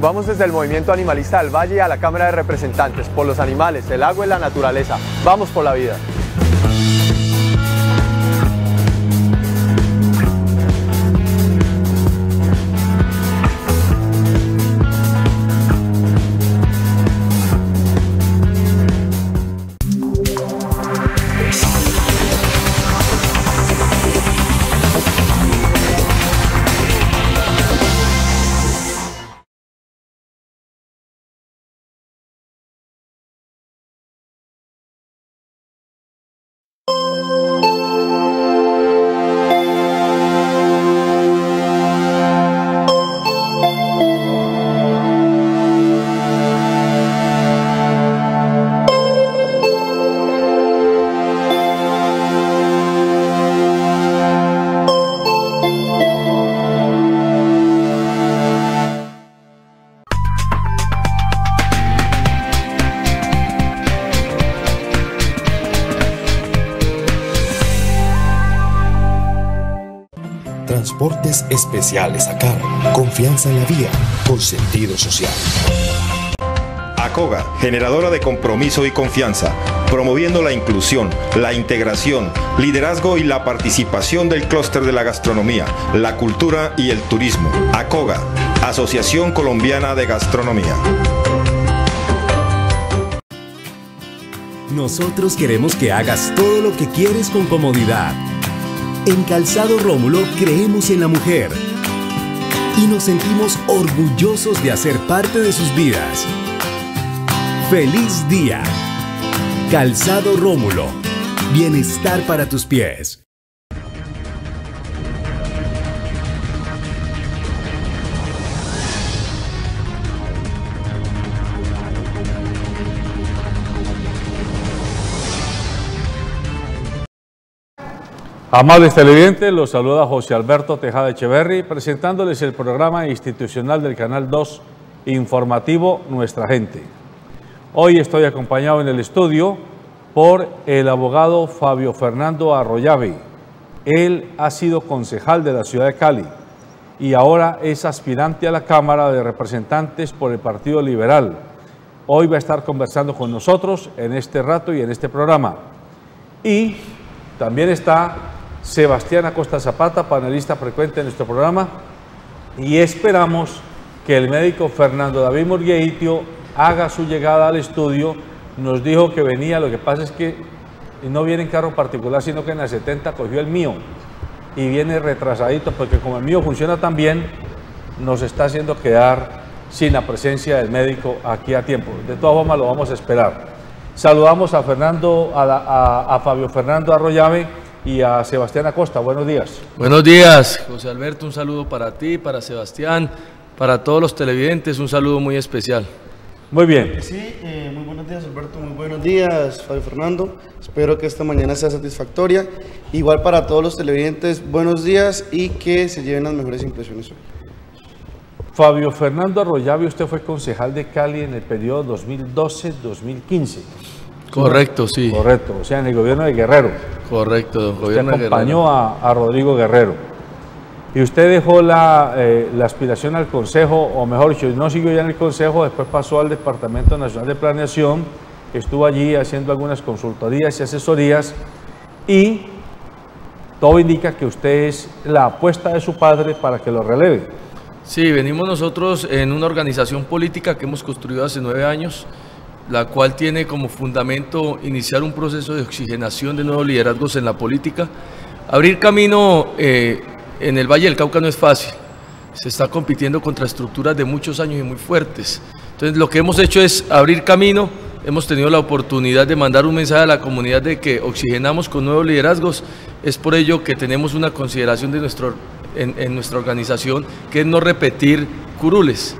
Vamos desde el movimiento animalista del Valle a la Cámara de Representantes, por los animales, el agua y la naturaleza. Vamos por la vida. Transportes especiales a cargo. Confianza en la vía con sentido social. ACOGA, generadora de compromiso y confianza, promoviendo la inclusión, la integración, liderazgo y la participación del clúster de la gastronomía, la cultura y el turismo. ACOGA, Asociación Colombiana de Gastronomía. Nosotros queremos que hagas todo lo que quieres con comodidad. En Calzado Rómulo creemos en la mujer y nos sentimos orgullosos de hacer parte de sus vidas. ¡Feliz día! Calzado Rómulo. Bienestar para tus pies. Amables televidentes, los saluda José Alberto Tejada Echeverry, presentándoles el programa institucional del Canal 2 informativo Nuestra Gente. Hoy estoy acompañado en el estudio por el abogado Fabio Fernando Arroyave. Él ha sido concejal de la ciudad de Cali y ahora es aspirante a la Cámara de Representantes por el Partido Liberal. Hoy va a estar conversando con nosotros en este rato y en este programa. Y también está Sebastián Acosta Zapata, panelista frecuente en nuestro programa, y esperamos que el médico Fernando David Murgueitio haga su llegada al estudio. Nos dijo que venía, lo que pasa es que no viene en carro particular, sino que en la 70 cogió el mío y viene retrasadito, porque como el mío funciona tan bien, nos está haciendo quedar sin la presencia del médico aquí a tiempo. De todas formas, lo vamos a esperar. Saludamos a Fabio Fernando Arroyave y a Sebastián Acosta. Buenos días. Buenos días, José Alberto. Un saludo para ti, para Sebastián, para todos los televidentes. Un saludo muy especial. Muy bien. Sí, muy buenos días, Alberto. Muy buenos días, Fabio Fernando. Espero que esta mañana sea satisfactoria. Igual para todos los televidentes, buenos días y que se lleven las mejores impresiones hoy. Fabio Fernando Arroyave, usted fue concejal de Cali en el periodo 2012-2015. Correcto, sí. Correcto, o sea, en el gobierno de Guerrero. Correcto, don gobierno de Guerrero. Usted acompañó a Rodrigo Guerrero. Y usted dejó la aspiración al Consejo, o mejor dicho, no siguió ya en el Consejo, después pasó al Departamento Nacional de Planeación, estuvo allí haciendo algunas consultorías y asesorías, y todo indica que usted es la apuesta de su padre para que lo releve. Sí, venimos nosotros en una organización política que hemos construido hace 9 años, la cual tiene como fundamento iniciar un proceso de oxigenación de nuevos liderazgos en la política. Abrir camino en el Valle del Cauca no es fácil, se está compitiendo contra estructuras de muchos años y muy fuertes. Entonces lo que hemos hecho es abrir camino, hemos tenido la oportunidad de mandar un mensaje a la comunidad de que oxigenamos con nuevos liderazgos. Es por ello que tenemos una consideración de en nuestra organización, que es no repetir curules.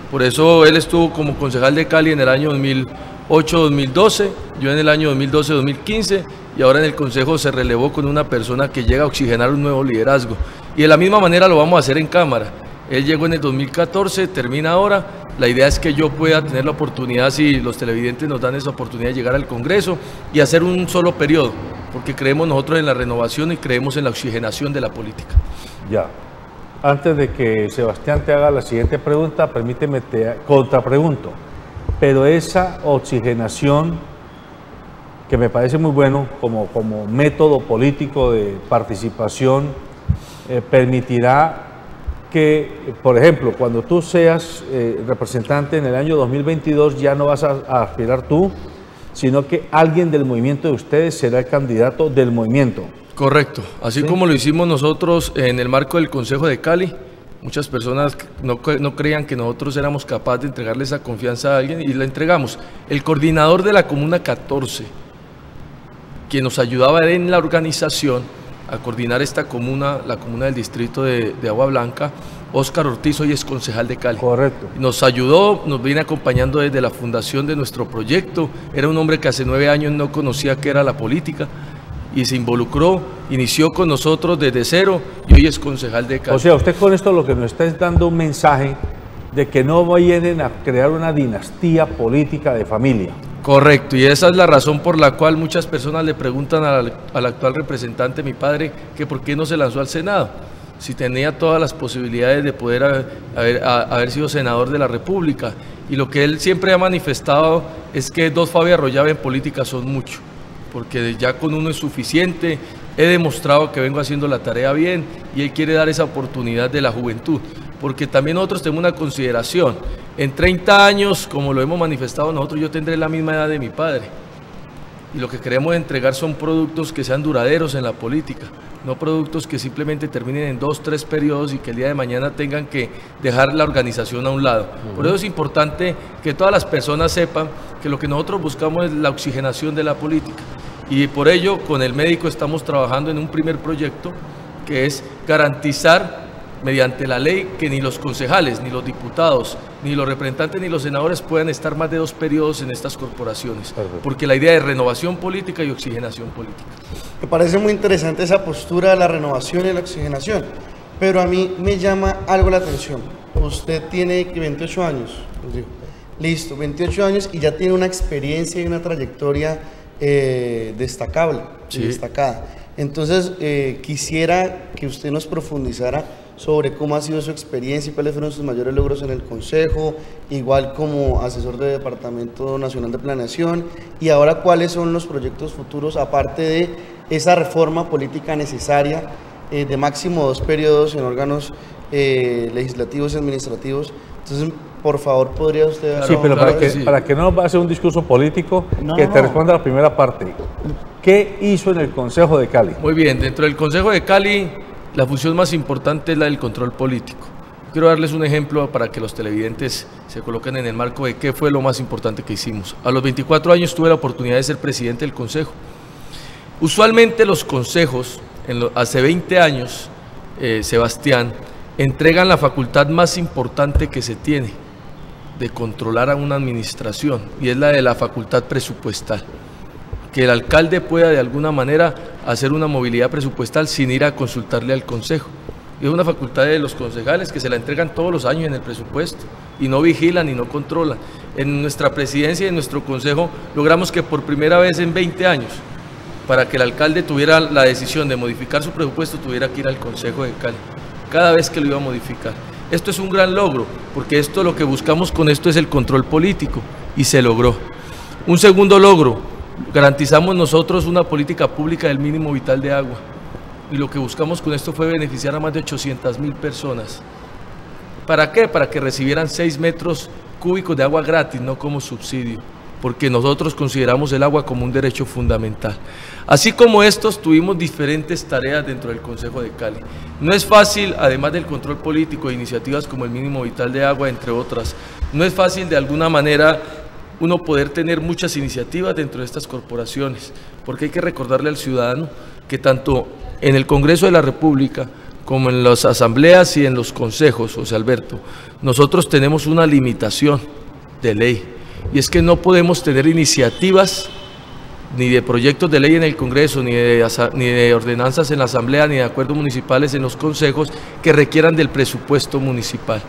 Por eso él estuvo como concejal de Cali en el año 2008-2012, yo en el año 2012-2015, y ahora en el Consejo se relevó con una persona que llega a oxigenar un nuevo liderazgo. Y de la misma manera lo vamos a hacer en Cámara. Él llegó en el 2014, termina ahora. La idea es que yo pueda tener la oportunidad, si los televidentes nos dan esa oportunidad, de llegar al Congreso y hacer un solo periodo, porque creemos nosotros en la renovación y creemos en la oxigenación de la política. Ya. antes de que Sebastián te haga la siguiente pregunta, permíteme te contrapregunto. Pero esa oxigenación, que me parece muy bueno como método político de participación, permitirá que, por ejemplo, cuando tú seas representante en el año 2022, ya no vas a aspirar tú, sino que alguien del movimiento de ustedes será el candidato del movimiento. Correcto, así como lo hicimos nosotros en el marco del Consejo de Cali. Muchas personas no creían que nosotros éramos capaces de entregarle esa confianza a alguien y la entregamos. El coordinador de la Comuna 14, quien nos ayudaba en la organización a coordinar esta comuna, la comuna del distrito de Agua Blanca, Óscar Ortiz, hoy es concejal de Cali. Correcto. Nos ayudó, nos viene acompañando desde la fundación de nuestro proyecto. Era un hombre que hace 9 años no conocía qué era la política y se involucró, inició con nosotros desde cero y hoy es concejal de Cali. O sea, usted con esto lo que nos está es dando un mensaje de que no vayan a crear una dinastía política de familia. Correcto, y esa es la razón por la cual muchas personas le preguntan al actual representante, mi padre, que por qué no se lanzó al Senado, si tenía todas las posibilidades de poder haber sido senador de la República. Y lo que él siempre ha manifestado es que 2 Fabio Arroyave en política son mucho, porque ya con uno es suficiente. He demostrado que vengo haciendo la tarea bien y él quiere dar esa oportunidad de la juventud, porque también nosotros tenemos una consideración. En 30 años, como lo hemos manifestado nosotros, yo tendré la misma edad de mi padre. Y lo que queremos entregar son productos que sean duraderos en la política, no productos que simplemente terminen en 2, 3 periodos y que el día de mañana tengan que dejar la organización a un lado. Por eso es importante que todas las personas sepan que lo que nosotros buscamos es la oxigenación de la política. Y por ello, con el médico estamos trabajando en un primer proyecto que es garantizar mediante la ley que ni los concejales, ni los diputados, ni los representantes, ni los senadores puedan estar más de 2 periodos en estas corporaciones. Perfecto. Porque la idea es renovación política y oxigenación política. Me parece muy interesante esa postura de la renovación y la oxigenación, pero a mí me llama algo la atención. Usted tiene 28 años, listo, 28 años y ya tiene una experiencia y una trayectoria destacable, sí, destacada. Entonces, quisiera que usted nos profundizara sobre cómo ha sido su experiencia y cuáles fueron sus mayores logros en el Consejo, igual como asesor de Departamento Nacional de Planeación, y ahora cuáles son los proyectos futuros, aparte de esa reforma política necesaria de máximo 2 periodos en órganos legislativos y administrativos. Entonces, por favor, ¿podría usted...? Sí, pero para que no pase un discurso político, te responda la primera parte. ¿Qué hizo en el Consejo de Cali? Muy bien, dentro del Consejo de Cali, la función más importante es la del control político. Quiero darles un ejemplo para que los televidentes se coloquen en el marco de qué fue lo más importante que hicimos. A los 24 años tuve la oportunidad de ser presidente del Consejo. Usualmente los consejos, hace 20 años, Sebastián, entregan la facultad más importante que se tiene de controlar a una administración, y es la de la facultad presupuestal. Que el alcalde pueda de alguna manera hacer una movilidad presupuestal sin ir a consultarle al Consejo. Y es una facultad de los concejales que se la entregan todos los años en el presupuesto y no vigilan y no controlan. En nuestra presidencia y en nuestro Consejo logramos que por primera vez en 20 años, para que el alcalde tuviera la decisión de modificar su presupuesto, tuviera que ir al Consejo de Cali cada vez que lo iba a modificar. Esto es un gran logro, porque esto, lo que buscamos con esto es el control político, y se logró. Un segundo logro: garantizamos nosotros una política pública del mínimo vital de agua, y lo que buscamos con esto fue beneficiar a más de 800.000 personas. ¿Para qué? Para que recibieran 6 metros cúbicos de agua gratis, no como subsidio, porque nosotros consideramos el agua como un derecho fundamental. Así como estos, tuvimos diferentes tareas dentro del Consejo de Cali. No es fácil, además del control político de iniciativas como el mínimo vital de agua, entre otras, no es fácil de alguna manera uno poder tener muchas iniciativas dentro de estas corporaciones, porque hay que recordarle al ciudadano que tanto en el Congreso de la República como en las asambleas y en los consejos, José Alberto, nosotros tenemos una limitación de ley, y es que no podemos tener iniciativas ni de proyectos de ley en el Congreso, ni de ordenanzas en la asamblea, ni de acuerdos municipales en los consejos que requieran del presupuesto municipal.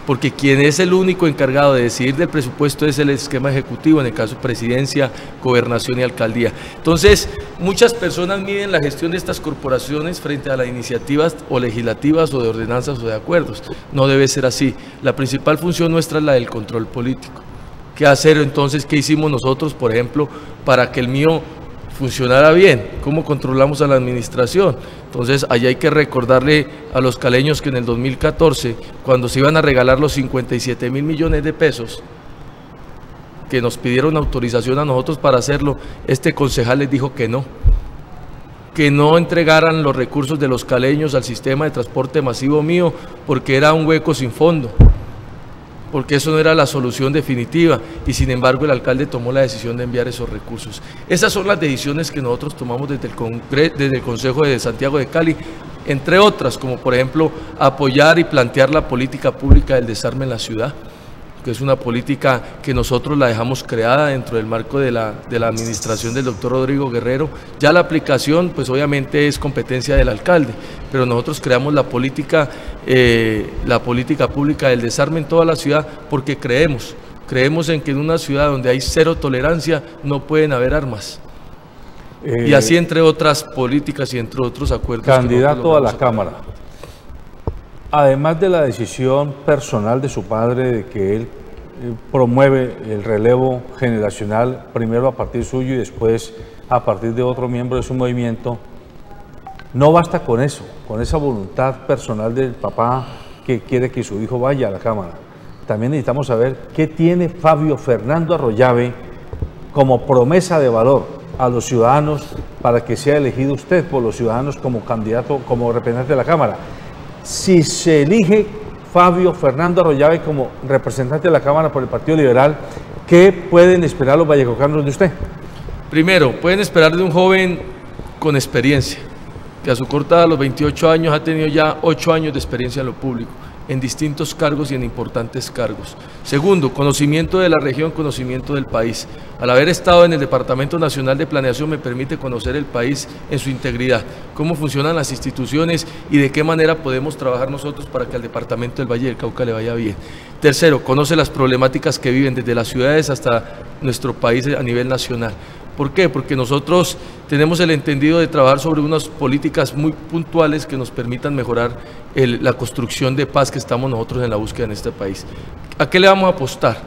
porque quien es el único encargado de decidir del presupuesto es el esquema ejecutivo, en el caso presidencia, gobernación y alcaldía. Entonces, muchas personas miden la gestión de estas corporaciones frente a las iniciativas o legislativas o de ordenanzas o de acuerdos. No debe ser así. La principal función nuestra es la del control político. ¿Qué hacer entonces? ¿Qué hicimos nosotros, por ejemplo, para que el mío funcionara bien? ¿Cómo controlamos a la administración? Entonces, allá hay que recordarle a los caleños que en el 2014, cuando se iban a regalar los 57.000 millones de pesos, que nos pidieron autorización a nosotros para hacerlo, este concejal les dijo que no entregaran los recursos de los caleños al sistema de transporte masivo mío, porque era un hueco sin fondo, porque eso no era la solución definitiva, y sin embargo el alcalde tomó la decisión de enviar esos recursos. Esas son las decisiones que nosotros tomamos desde el Consejo de Santiago de Cali, entre otras, como por ejemplo apoyar y plantear la política pública del desarme en la ciudad, que es una política que nosotros la dejamos creada dentro del marco de la administración del doctor Rodrigo Guerrero. Ya la aplicación, pues obviamente es competencia del alcalde, pero nosotros creamos la política pública del desarme en toda la ciudad porque creemos en que en una ciudad donde hay cero tolerancia no pueden haber armas. Y así entre otras políticas y entre otros acuerdos. Candidato a la Cámara. Además de la decisión personal de su padre de que él promueve el relevo generacional, primero a partir suyo y después a partir de otro miembro de su movimiento, no basta con eso, con esa voluntad personal del papá que quiere que su hijo vaya a la Cámara. También necesitamos saber qué tiene Fabio Fernando Arroyave como promesa de valor a los ciudadanos para que sea elegido usted por los ciudadanos como candidato, como representante de la Cámara. Si se elige Fabio Fernando Arroyave como representante de la Cámara por el Partido Liberal, ¿qué pueden esperar los vallecocanos de usted? Primero, pueden esperar de un joven con experiencia, que a su corta edad, a los 28 años, ha tenido ya 8 años de experiencia en lo público, en distintos cargos y en importantes cargos. Segundo, conocimiento de la región, conocimiento del país. Al haber estado en el Departamento Nacional de Planeación me permite conocer el país en su integridad, cómo funcionan las instituciones y de qué manera podemos trabajar nosotros para que al Departamento del Valle del Cauca le vaya bien. Tercero, conoce las problemáticas que viven desde las ciudades hasta nuestro país a nivel nacional. ¿Por qué? Porque nosotros tenemos el entendido de trabajar sobre unas políticas muy puntuales que nos permitan mejorar la construcción de paz que estamos nosotros en la búsqueda en este país. ¿A qué le vamos a apostar?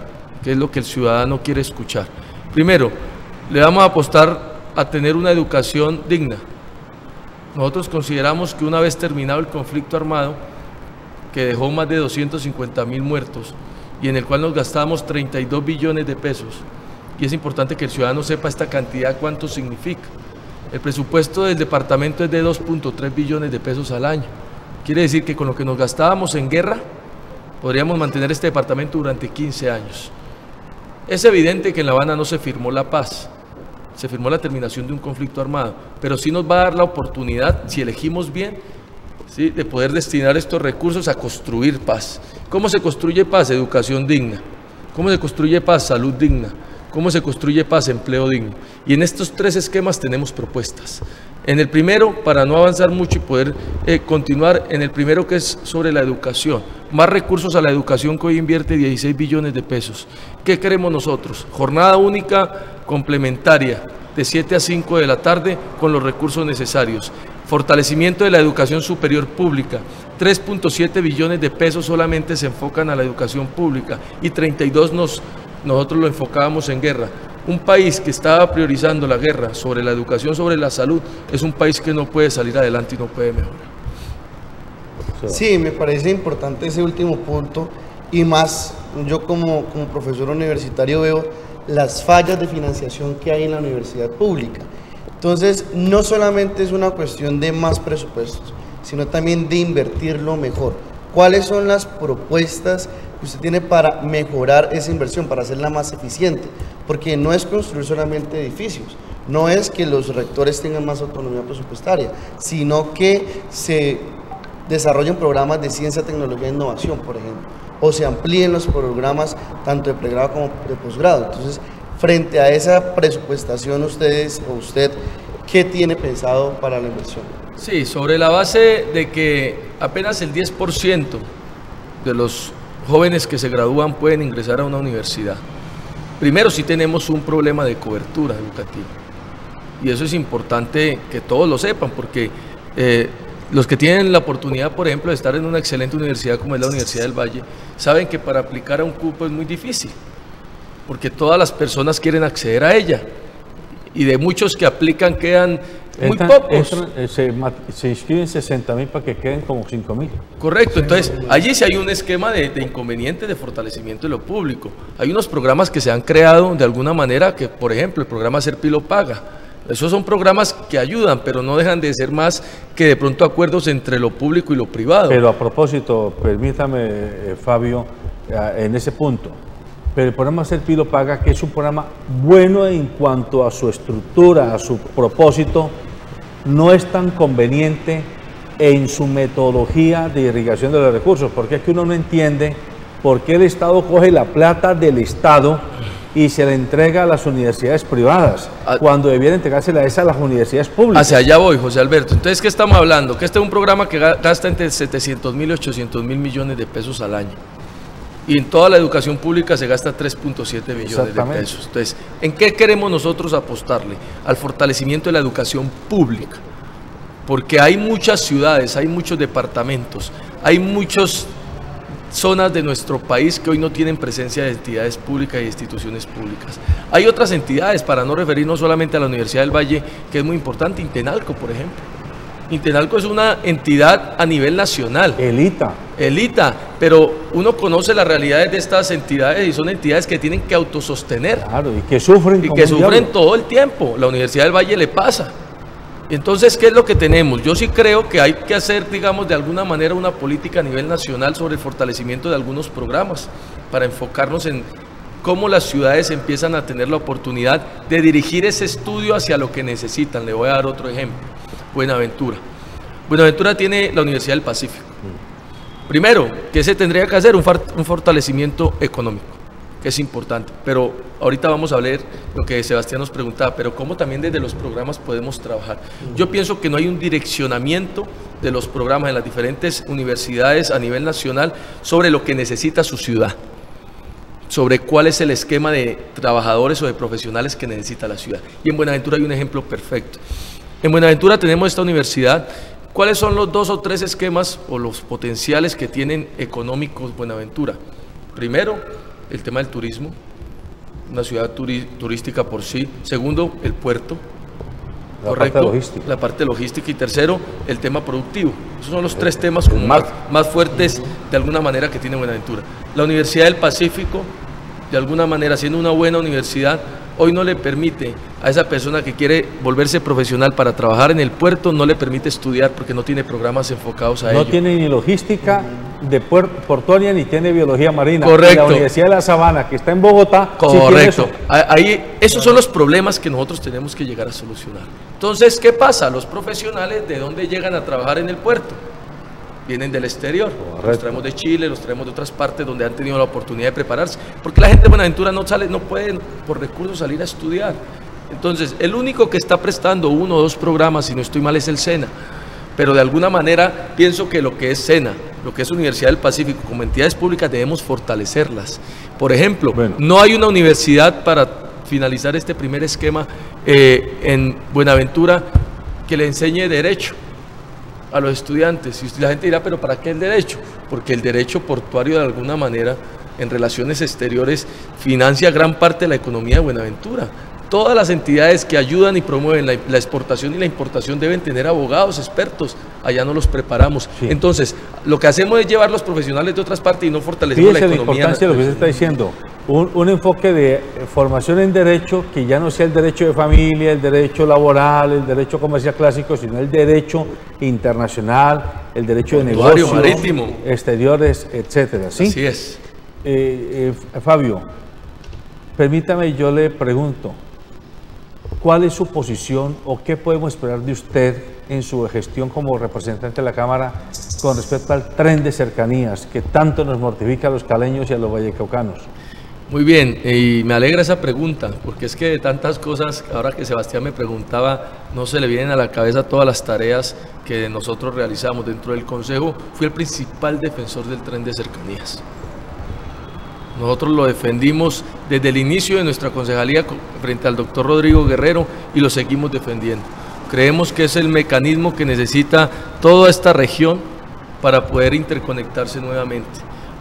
¿Qué es lo que el ciudadano quiere escuchar? Primero, le vamos a apostar a tener una educación digna. Nosotros consideramos que una vez terminado el conflicto armado, que dejó más de 250.000 muertos y en el cual nos gastamos 32 billones de pesos, y es importante que el ciudadano sepa esta cantidad, cuánto significa. El presupuesto del departamento es de 2.3 billones de pesos al año. Quiere decir que con lo que nos gastábamos en guerra, podríamos mantener este departamento durante 15 años. Es evidente que en La Habana no se firmó la paz, se firmó la terminación de un conflicto armado, pero sí nos va a dar la oportunidad, si elegimos bien, ¿sí?, de poder destinar estos recursos a construir paz. ¿Cómo se construye paz? Educación digna. ¿Cómo se construye paz? Salud digna. ¿Cómo se construye paz? Empleo digno. Y en estos 3 esquemas tenemos propuestas. En el primero, para no avanzar mucho y poder continuar, en el primero, que es sobre la educación. Más recursos a la educación, que hoy invierte 16 billones de pesos. ¿Qué queremos nosotros? Jornada única complementaria de 7 a 5 de la tarde con los recursos necesarios. Fortalecimiento de la educación superior pública. 3.7 billones de pesos solamente se enfocan a la educación pública y 32 nosotros lo enfocábamos en guerra. Un país que estaba priorizando la guerra sobre la educación, sobre la salud, es un país que no puede salir adelante y no puede mejorar. Sí, me parece importante ese último punto, y más yo como profesor universitario veo las fallas de financiación que hay en la universidad pública. Entonces, no solamente es una cuestión de más presupuestos, sino también de invertirlo mejor. ¿Cuáles son las propuestas que usted tiene para mejorar esa inversión, para hacerla más eficiente? Porque no es construir solamente edificios, no es que los rectores tengan más autonomía presupuestaria, sino que se desarrollen programas de ciencia, tecnología e innovación, por ejemplo, o se amplíen los programas tanto de pregrado como de posgrado. Entonces, frente a esa presupuestación, usted, ¿qué tiene pensado para la inversión? Sí, sobre la base de que apenas el 10% de los jóvenes que se gradúan pueden ingresar a una universidad. Primero, sí tenemos un problema de cobertura educativa. Y eso es importante que todos lo sepan, porque los que tienen la oportunidad, por ejemplo, de estar en una excelente universidad como es la Universidad del Valle, saben que para aplicar a un cupo es muy difícil, porque todas las personas quieren acceder a ella. Y de muchos que aplican quedan muy pocos. Se inscriben 60.000 para que queden como 5.000. Correcto, entonces allí sí hay un esquema de inconveniente de fortalecimiento de lo público. Hay unos programas que se han creado de alguna manera, que por ejemplo el programa Serpi lo paga. Esos son programas que ayudan, pero no dejan de ser más que de pronto acuerdos entre lo público y lo privado. Pero a propósito, permítame, Fabio, en ese punto. Pero el programa Serpi lo paga, que es un programa bueno en cuanto a su estructura, a su propósito, no es tan conveniente en su metodología de irrigación de los recursos, porque es que uno no entiende por qué el Estado coge la plata del Estado y se la entrega a las universidades privadas, cuando debiera entregársela a las universidades públicas. Hacia allá voy, José Alberto. Entonces, ¿qué estamos hablando? Que este es un programa que gasta entre 700.000 y 800.000 millones de pesos al año. Y en toda la educación pública se gasta 3.7 billones de pesos. Entonces, ¿en qué queremos nosotros apostarle? Al fortalecimiento de la educación pública. Porque hay muchas ciudades, hay muchos departamentos, hay muchas zonas de nuestro país que hoy no tienen presencia de entidades públicas y instituciones públicas. Hay otras entidades, para no referirnos solamente a la Universidad del Valle, que es muy importante, Intenalco, por ejemplo. Intenalco es una entidad a nivel nacional. Elita, pero uno conoce las realidades de estas entidades y son entidades que tienen que autosostener. Claro, y que sufren. Y que sufren todo el tiempo. La Universidad del Valle le pasa. Entonces, ¿qué es lo que tenemos? Yo sí creo que hay que hacer, digamos, de alguna manera una política a nivel nacional sobre el fortalecimiento de algunos programas para enfocarnos en cómo las ciudades empiezan a tener la oportunidad de dirigir ese estudio hacia lo que necesitan. Le voy a dar otro ejemplo. Buenaventura. Buenaventura tiene la Universidad del Pacífico. Primero, ¿qué se tendría que hacer? Un fortalecimiento económico, que es importante. Pero ahorita vamos a ver lo que Sebastián nos preguntaba, pero cómo también desde los programas podemos trabajar. Yo pienso que no hay un direccionamiento de los programas en las diferentes universidades a nivel nacional sobre lo que necesita su ciudad, sobre cuál es el esquema de trabajadores o de profesionales que necesita la ciudad. Y en Buenaventura hay un ejemplo perfecto. En Buenaventura tenemos esta universidad. ¿Cuáles son los 2 o 3 esquemas o los potenciales que tienen económicos Buenaventura? Primero, el tema del turismo, una ciudad turística por sí. segundo, el puerto, correcto, la parte logística. Y tercero, el tema productivo. Esos son los 3 temas como más fuertes de alguna manera que tiene Buenaventura. La Universidad del Pacífico, de alguna manera, siendo una buena universidad, hoy no le permite a esa persona que quiere volverse profesional para trabajar en el puerto, no le permite estudiar porque no tiene programas enfocados a ello. No tiene ni logística de portuaria ni tiene biología marina. Correcto. Y la Universidad de La Sabana, que está en Bogotá, correcto. Sí, esos son los problemas que nosotros tenemos que llegar a solucionar. Entonces, ¿qué pasa? Los profesionales, ¿de dónde llegan a trabajar en el puerto? Vienen del exterior. Correcto. Los traemos de Chile, los traemos de otras partes donde han tenido la oportunidad de prepararse, porque la gente de Buenaventura no puede por recursos salir a estudiar. Entonces, el único que está prestando 1 o 2 programas, si no estoy mal, es el SENA, pero de alguna manera pienso que lo que es SENA, lo que es Universidad del Pacífico, como entidades públicas debemos fortalecerlas. Por ejemplo, no hay una universidad, para finalizar este primer esquema, en Buenaventura que le enseñe derecho a los estudiantes. Y la gente dirá, pero ¿para qué el derecho? Porque el derecho portuario de alguna manera en relaciones exteriores financia gran parte de la economía de Buenaventura. Todas las entidades que ayudan y promueven la exportación y la importación deben tener abogados expertos, allá no los preparamos. Sí. Entonces, lo que hacemos es llevar los profesionales de otras partes y no fortalecemos la economía. La importancia de lo que usted está diciendo, un enfoque de formación en derecho que ya no sea el derecho de familia, el derecho laboral, el derecho comercial clásico, sino el derecho internacional, el derecho de negocio, marítimo, exteriores, etcétera. ¿Sí? Así es. Fabio, permítame, yo le pregunto, ¿cuál es su posición o qué podemos esperar de usted en su gestión como representante de la Cámara con respecto al tren de cercanías que tanto nos mortifica a los caleños y a los vallecaucanos? Muy bien, y me alegra esa pregunta, porque es que de tantas cosas, ahora que Sebastián me preguntaba, no se le vienen a la cabeza todas las tareas que nosotros realizamos dentro del Consejo. Fui el principal defensor del tren de cercanías. Nosotros lo defendimos desde el inicio de nuestra concejalía frente al doctor Rodrigo Guerrero y lo seguimos defendiendo. Creemos que es el mecanismo que necesita toda esta región para poder interconectarse nuevamente.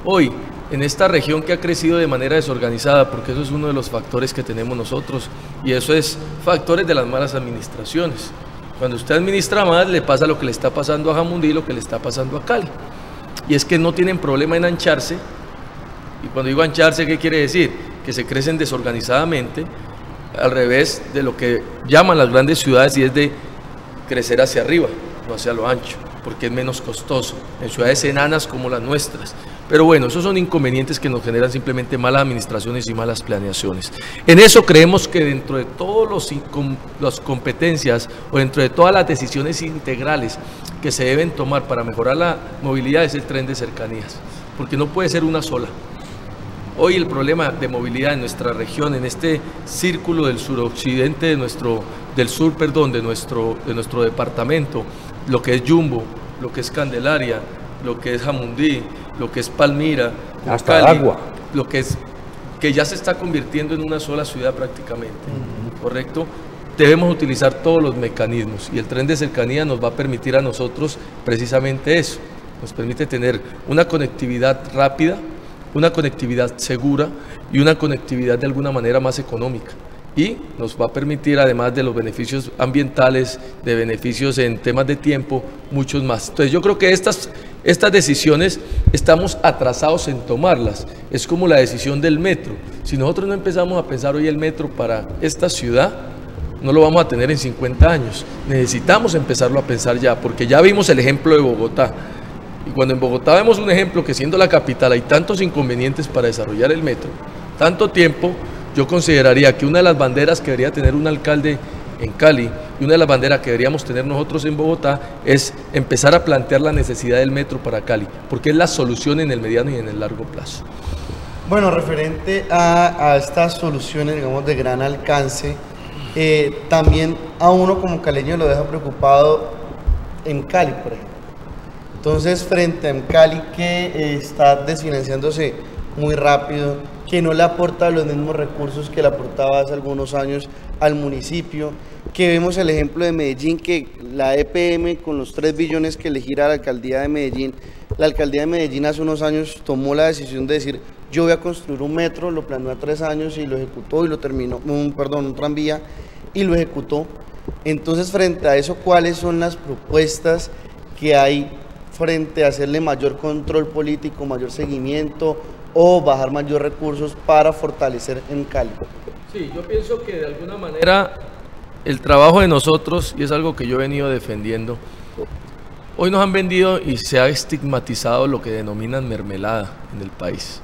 Hoy, en esta región que ha crecido de manera desorganizada, porque eso es uno de los factores que tenemos nosotros, y eso es factores de las malas administraciones. Cuando usted administra mal, le pasa lo que le está pasando a Jamundí y lo que le está pasando a Cali. Y es que no tienen problema en ancharse. Y cuando digo ancharse, ¿qué quiere decir? Que se crecen desorganizadamente, al revés de lo que llaman las grandes ciudades, y es de crecer hacia arriba, no hacia lo ancho, porque es menos costoso, en ciudades enanas como las nuestras. Pero bueno, esos son inconvenientes que nos generan simplemente malas administraciones y malas planeaciones. En eso creemos que dentro de todas las competencias o dentro de todas las decisiones integrales que se deben tomar para mejorar la movilidad es el tren de cercanías, porque no puede ser una sola. Hoy el problema de movilidad en nuestra región, en este círculo del suroccidente de nuestro departamento, lo que es Yumbo, lo que es Candelaria, lo que es Jamundí, lo que es Palmira, hasta Cali, agua, lo que es que ya se está convirtiendo en una sola ciudad prácticamente, ¿correcto? Debemos utilizar todos los mecanismos y el tren de cercanía nos va a permitir a nosotros precisamente eso, nos permite tener una conectividad rápida, una conectividad segura y una conectividad de alguna manera más económica. Y nos va a permitir, además de los beneficios ambientales, de beneficios en temas de tiempo, muchos más. Entonces yo creo que estas decisiones estamos atrasados en tomarlas. Es como la decisión del metro. Si nosotros no empezamos a pensar hoy el metro para esta ciudad, no lo vamos a tener en 50 años. Necesitamos empezarlo a pensar ya, porque ya vimos el ejemplo de Bogotá. Y cuando en Bogotá vemos un ejemplo que siendo la capital hay tantos inconvenientes para desarrollar el metro, tanto tiempo, yo consideraría que una de las banderas que debería tener un alcalde en Cali y una de las banderas que deberíamos tener nosotros en Bogotá es empezar a plantear la necesidad del metro para Cali, porque es la solución en el mediano y en el largo plazo. Bueno, referente a estas soluciones, digamos, de gran alcance, también a uno como caleño lo deja preocupado en Cali, por ejemplo. Entonces, frente a Cali, que está desfinanciándose muy rápido, que no le aporta los mismos recursos que le aportaba hace algunos años al municipio, que vemos el ejemplo de Medellín, que la EPM con los 3 billones que le gira a la alcaldía de Medellín, la alcaldía de Medellín hace unos años tomó la decisión de decir, yo voy a construir un metro, lo planeó a 3 años y lo ejecutó y lo terminó, un tranvía y lo ejecutó. Entonces, frente a eso, ¿cuáles son las propuestas que hay frente a hacerle mayor control político, mayor seguimiento o bajar mayor recursos para fortalecer en Cali? Sí, yo pienso que de alguna manera el trabajo de nosotros, y es algo que yo he venido defendiendo, hoy nos han vendido y se ha estigmatizado lo que denominan mermelada en el país.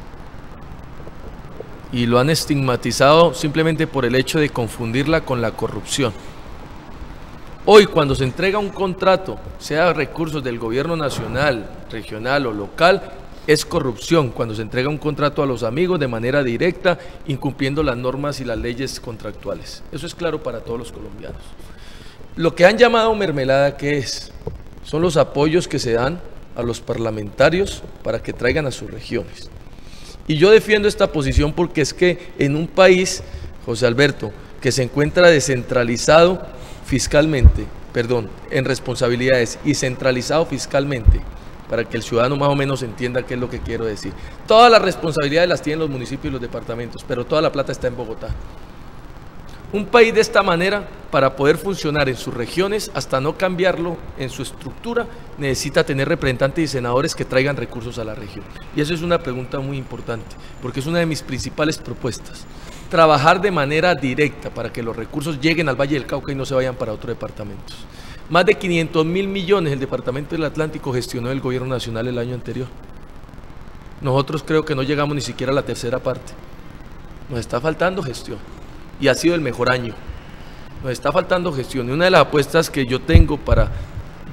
Y lo han estigmatizado simplemente por el hecho de confundirla con la corrupción. Hoy, cuando se entrega un contrato, sea recursos del gobierno nacional, regional o local, es corrupción cuando se entrega un contrato a los amigos de manera directa, incumpliendo las normas y las leyes contractuales. Eso es claro para todos los colombianos. Lo que han llamado mermelada, ¿qué es? Son los apoyos que se dan a los parlamentarios para que traigan a sus regiones. Y yo defiendo esta posición porque es que en un país, José Alberto, que se encuentra descentralizado fiscalmente, en responsabilidades y centralizado fiscalmente, para que el ciudadano más o menos entienda qué es lo que quiero decir. Todas las responsabilidades las tienen los municipios y los departamentos, pero toda la plata está en Bogotá. Un país de esta manera, para poder funcionar en sus regiones, hasta no cambiarlo en su estructura, necesita tener representantes y senadores que traigan recursos a la región. Y eso es una pregunta muy importante, porque es una de mis principales propuestas. Trabajar de manera directa para que los recursos lleguen al Valle del Cauca y no se vayan para otros departamentos. Más de 500.000 millones el Departamento del Atlántico gestionó el gobierno nacional el año anterior. Nosotros creo que no llegamos ni siquiera a la tercera parte. Nos está faltando gestión y ha sido el mejor año. Nos está faltando gestión y una de las apuestas que yo tengo para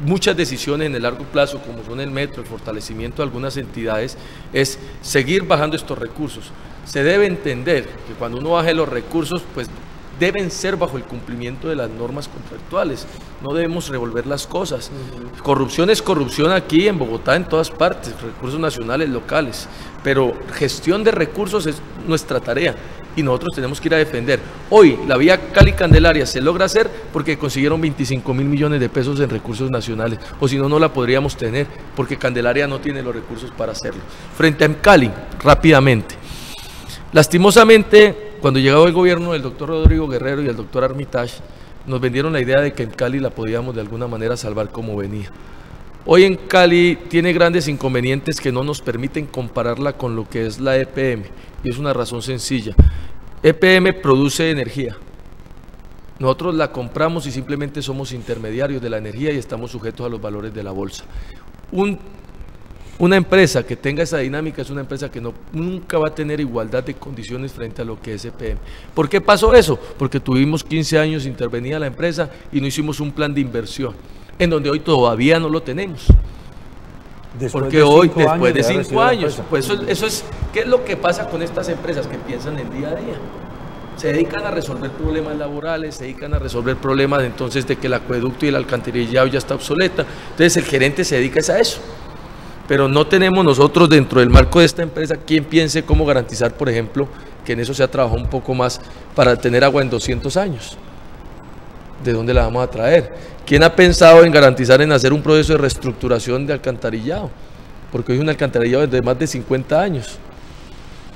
muchas decisiones en el largo plazo, como son el metro, el fortalecimiento de algunas entidades, es seguir bajando estos recursos. Se debe entender que cuando uno baje los recursos, pues deben ser bajo el cumplimiento de las normas contractuales. No debemos revolver las cosas. Corrupción es corrupción aquí en Bogotá, en todas partes, recursos nacionales, locales, pero gestión de recursos es nuestra tarea y nosotros tenemos que ir a defender. Hoy la vía Cali-Candelaria se logra hacer porque consiguieron 25.000 millones de pesos en recursos nacionales, o si no, no la podríamos tener porque Candelaria no tiene los recursos para hacerlo. Frente a Cali, rápidamente, lastimosamente, cuando llegaba el gobierno del doctor Rodrigo Guerrero y el doctor Armitage, nos vendieron la idea de que en Cali la podíamos de alguna manera salvar como venía. Hoy en Cali tiene grandes inconvenientes que no nos permiten compararla con lo que es la EPM, y es una razón sencilla. EPM produce energía. Nosotros la compramos y simplemente somos intermediarios de la energía y estamos sujetos a los valores de la bolsa. Una empresa que tenga esa dinámica es una empresa que nunca va a tener igualdad de condiciones frente a lo que es EPM. ¿Por qué pasó eso? Porque tuvimos 15 años intervenida la empresa y no hicimos un plan de inversión, en donde hoy todavía no lo tenemos. Porque hoy, después de 5 años, pues eso es, ¿qué es lo que pasa con estas empresas que piensan en día a día? Se dedican a resolver problemas laborales, se dedican a resolver problemas entonces de que el acueducto y el alcantarillado ya está obsoleta, entonces el gerente se dedica a eso. Pero no tenemos nosotros dentro del marco de esta empresa quien piense cómo garantizar, por ejemplo, que en eso se ha trabajado un poco más para tener agua en 200 años. ¿De dónde la vamos a traer? ¿Quién ha pensado en garantizar en hacer un proceso de reestructuración de alcantarillado? Porque hoy es un alcantarillado de más de 50 años.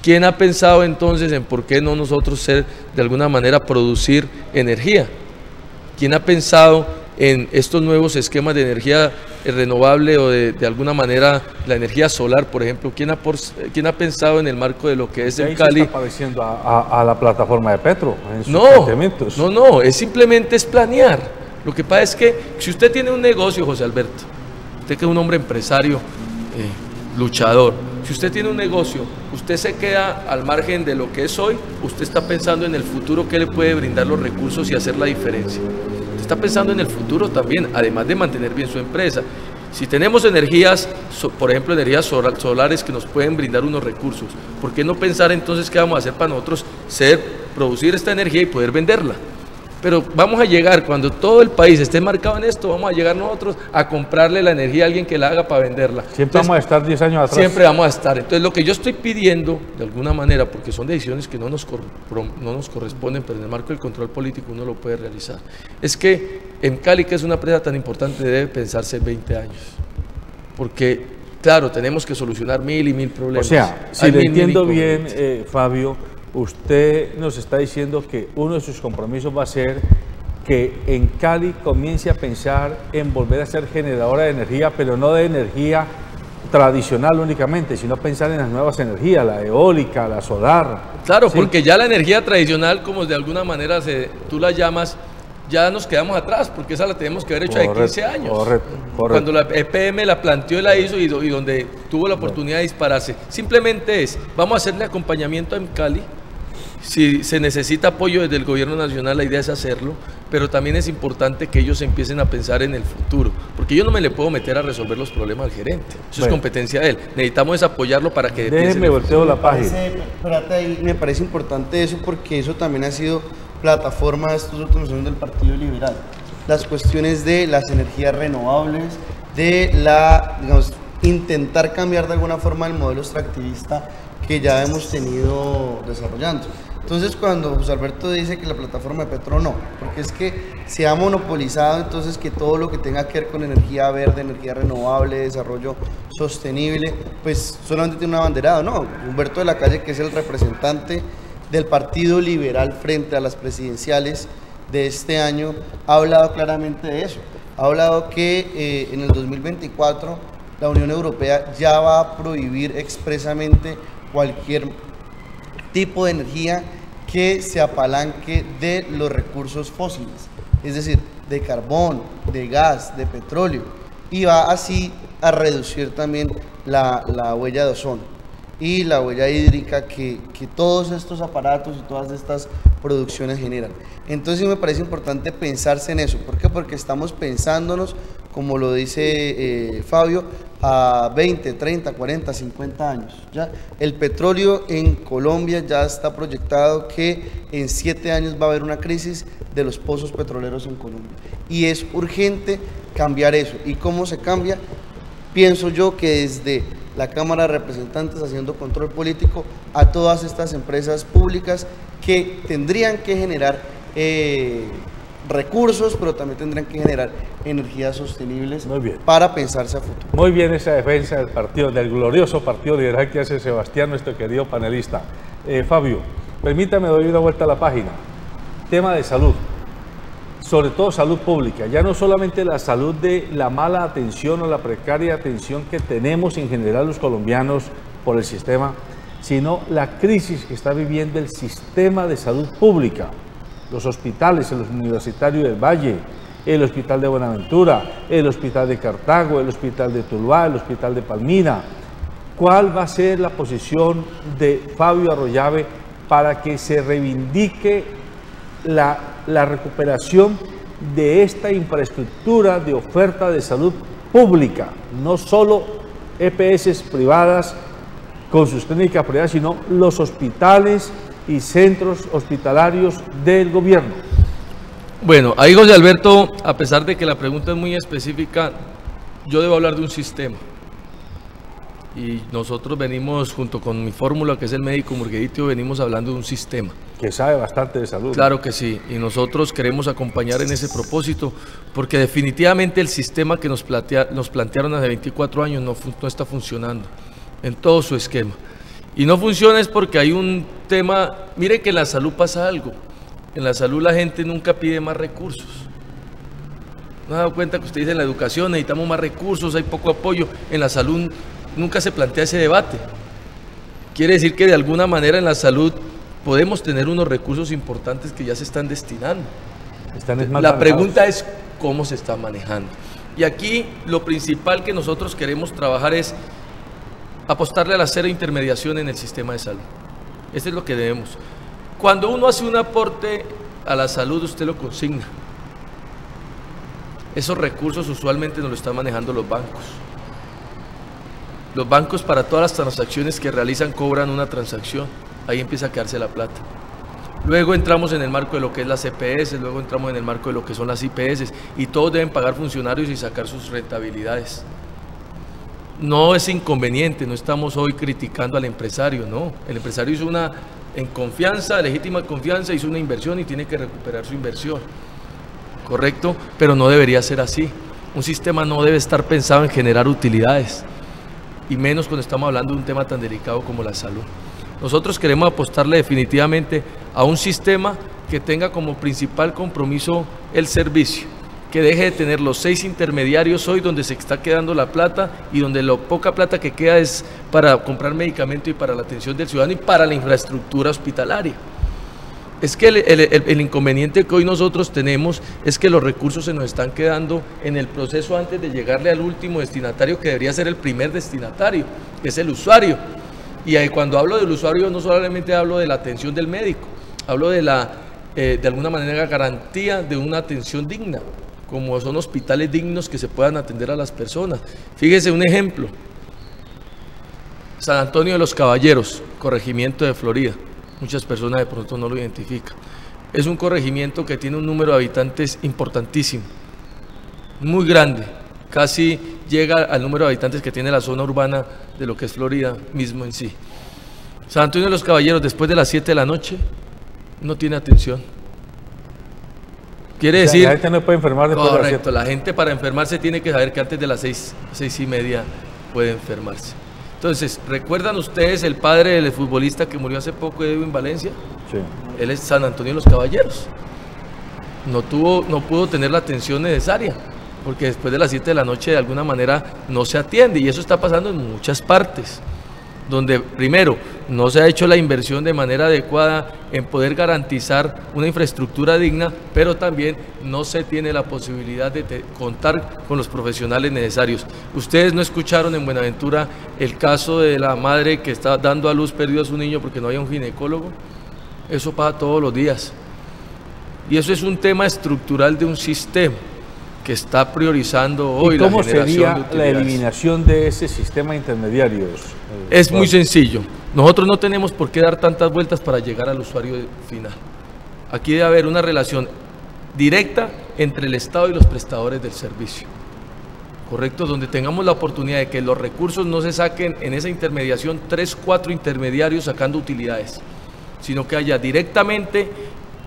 ¿Quién ha pensado entonces en por qué no nosotros ser de alguna manera producir energía? ¿Quién ha pensado en estos nuevos esquemas de energía renovable o de alguna manera la energía solar, por ejemplo? ¿Quién ha pensado en el marco de lo que es en Cali? ¿Está pareciendo a la plataforma de Petro en sus No, planteamientos? no, simplemente es planear. Lo que pasa es que si usted tiene un negocio, José Alberto, usted que es un hombre empresario, luchador, si usted tiene un negocio, usted se queda al margen de lo que es hoy, usted está pensando en el futuro, qué le puede brindar los recursos y hacer la diferencia. Usted está pensando en el futuro también, además de mantener bien su empresa. Si tenemos energías, por ejemplo, energías solares que nos pueden brindar unos recursos, ¿por qué no pensar entonces qué vamos a hacer para nosotros producir esta energía y poder venderla? Pero vamos a llegar, cuando todo el país esté marcado en esto, vamos a llegar nosotros a comprarle la energía a alguien que la haga para venderla. Siempre entonces, vamos a estar 10 años atrás. Siempre vamos a estar. Entonces lo que yo estoy pidiendo, de alguna manera, porque son decisiones que no nos corresponden, pero en el marco del control político uno lo puede realizar, es que en Cali, que es una empresa tan importante, debe pensarse en 20 años. Porque, claro, tenemos que solucionar 1000 y 1000 problemas. O sea, si le entiendo bien, Fabio, usted nos está diciendo que uno de sus compromisos va a ser que en Cali comience a pensar en volver a ser generadora de energía, pero no de energía tradicional únicamente, sino pensar en las nuevas energías, la eólica, la solar. Claro, ¿sí? Porque ya la energía tradicional, como de alguna manera tú la llamas, ya nos quedamos atrás, porque esa la tenemos que haber hecho de 15 años. Correcto. Cuando la EPM la planteó y la hizo y donde tuvo la oportunidad de dispararse. Simplemente vamos a hacerle acompañamiento en Cali. Si se necesita apoyo desde el gobierno nacional, la idea es hacerlo, pero también es importante que ellos empiecen a pensar en el futuro, porque yo no me le puedo meter a resolver los problemas al gerente, eso es competencia de él, necesitamos apoyarlo para que... Déjeme volteo la página. Me parece importante eso, porque eso también ha sido plataforma de estos últimos años del Partido Liberal, las cuestiones de las energías renovables, de intentar cambiar de alguna forma el modelo extractivista que ya hemos tenido desarrollando. Entonces, cuando José Alberto dice que la plataforma de Petro no, porque es que se ha monopolizado, entonces que todo lo que tenga que ver con energía verde, energía renovable, desarrollo sostenible, pues solamente tiene un abanderado. No, Humberto de la Calle, que es el representante del Partido Liberal frente a las presidenciales de este año, ha hablado claramente de eso. Ha hablado que en el 2024 la Unión Europea ya va a prohibir expresamente cualquier tipo de energía que se apalanque de los recursos fósiles, es decir, de carbón, de gas, de petróleo, y va así a reducir también la huella de ozono y la huella hídrica que todos estos aparatos y todas estas producciones generan. Entonces me parece importante pensarse en eso. ¿Por qué? Porque estamos pensándonos, como lo dice Fabio, a 20, 30, 40, 50 años. ¿Ya? El petróleo en Colombia ya está proyectado que en 7 años va a haber una crisis de los pozos petroleros en Colombia. Y es urgente cambiar eso. ¿Y cómo se cambia? Pienso yo que desde la Cámara de Representantes haciendo control político a todas estas empresas públicas que tendrían que generar recursos, pero también tendrán que generar energías sostenibles para pensarse a futuro. Muy bien esa defensa del partido, del glorioso partido liberal que hace Sebastián, nuestro querido panelista. Fabio, permítame doy una vuelta a la página. Tema de salud, sobre todo salud pública, ya no solamente la salud de la mala atención o la precaria atención que tenemos en general los colombianos por el sistema, sino la crisis que está viviendo el sistema de salud pública. Los hospitales, el Universitario del Valle, el Hospital de Buenaventura, el Hospital de Cartago, el Hospital de Tuluá, el Hospital de Palmira. ¿Cuál va a ser la posición de Fabio Arroyave para que se reivindique la recuperación de esta infraestructura de oferta de salud pública? No solo EPS privadas con sus clínicas privadas, sino los hospitales y centros hospitalarios del gobierno. Bueno, ahí José Alberto, a pesar de que la pregunta es muy específica, yo debo hablar de un sistema. Y nosotros venimos, junto con mi fórmula, que es el médico Murgueditio, venimos hablando de un sistema. Que sabe bastante de salud. Claro que sí, y nosotros queremos acompañar en ese propósito, porque definitivamente el sistema que nos plantearon hace 24 años no está funcionando en todo su esquema. Y no funciona es porque hay un tema, mire que en la salud pasa algo, en la salud la gente nunca pide más recursos. ¿No se ha dado cuenta que usted dice en la educación necesitamos más recursos, hay poco apoyo? En la salud nunca se plantea ese debate. Quiere decir que de alguna manera en la salud podemos tener unos recursos importantes que ya se están destinando. La pregunta es cómo se está manejando. Y aquí lo principal que nosotros queremos trabajar es apostarle a la cero intermediación en el sistema de salud. Esto es lo que debemos. Cuando uno hace un aporte a la salud, usted lo consigna. Esos recursos usualmente nos lo están manejando los bancos. Los bancos para todas las transacciones que realizan cobran una transacción. Ahí empieza a quedarse la plata. Luego entramos en el marco de lo que es las EPS, luego entramos en el marco de lo que son las IPS y todos deben pagar funcionarios y sacar sus rentabilidades. No es inconveniente, no estamos hoy criticando al empresario, no. El empresario hizo en confianza, legítima confianza, hizo una inversión y tiene que recuperar su inversión. ¿Correcto? Pero no debería ser así. Un sistema no debe estar pensado en generar utilidades, y menos cuando estamos hablando de un tema tan delicado como la salud. Nosotros queremos apostarle definitivamente a un sistema que tenga como principal compromiso el servicio, que deje de tener los 6 intermediarios hoy donde se está quedando la plata y donde la poca plata que queda es para comprar medicamento y para la atención del ciudadano y para la infraestructura hospitalaria. Es que el inconveniente que hoy nosotros tenemos es que los recursos se nos están quedando en el proceso antes de llegarle al último destinatario, que debería ser el primer destinatario, que es el usuario. Y ahí, cuando hablo del usuario, no solamente hablo de la atención del médico, hablo de de alguna manera garantía de una atención digna, como son hospitales dignos que se puedan atender a las personas. Fíjese un ejemplo: San Antonio de los Caballeros, corregimiento de Florida. Muchas personas de pronto no lo identifican. Es un corregimiento que tiene un número de habitantes importantísimo, muy grande, casi llega al número de habitantes que tiene la zona urbana de lo que es Florida mismo en sí. San Antonio de los Caballeros, después de las 7 de la noche, no tiene atención. Quiere decir... La gente no puede enfermar después de las 7. Correcto, la gente para enfermarse tiene que saber que antes de las 6:30 puede enfermarse. Entonces, ¿recuerdan ustedes el padre del futbolista que murió hace poco, Edwin Valencia? Sí. Él es San Antonio de los Caballeros. No pudo tener la atención necesaria, porque después de las 7 de la noche de alguna manera no se atiende, y eso está pasando en muchas partes, donde primero no se ha hecho la inversión de manera adecuada en poder garantizar una infraestructura digna, pero también no se tiene la posibilidad de contar con los profesionales necesarios. Ustedes no escucharon en Buenaventura el caso de la madre que está dando a luz, perdió a su niño porque no había un ginecólogo. Eso pasa todos los días, y eso es un tema estructural de un sistema que está priorizando hoy la ¿Cómo generación sería de la utilidades. eliminación de ese sistema de intermediarios? Es muy sencillo. Nosotros no tenemos por qué dar tantas vueltas para llegar al usuario final. Aquí debe haber una relación directa entre el Estado y los prestadores del servicio. ¿Correcto? Donde tengamos la oportunidad de que los recursos no se saquen en esa intermediación 3, 4 intermediarios sacando utilidades, sino que haya directamente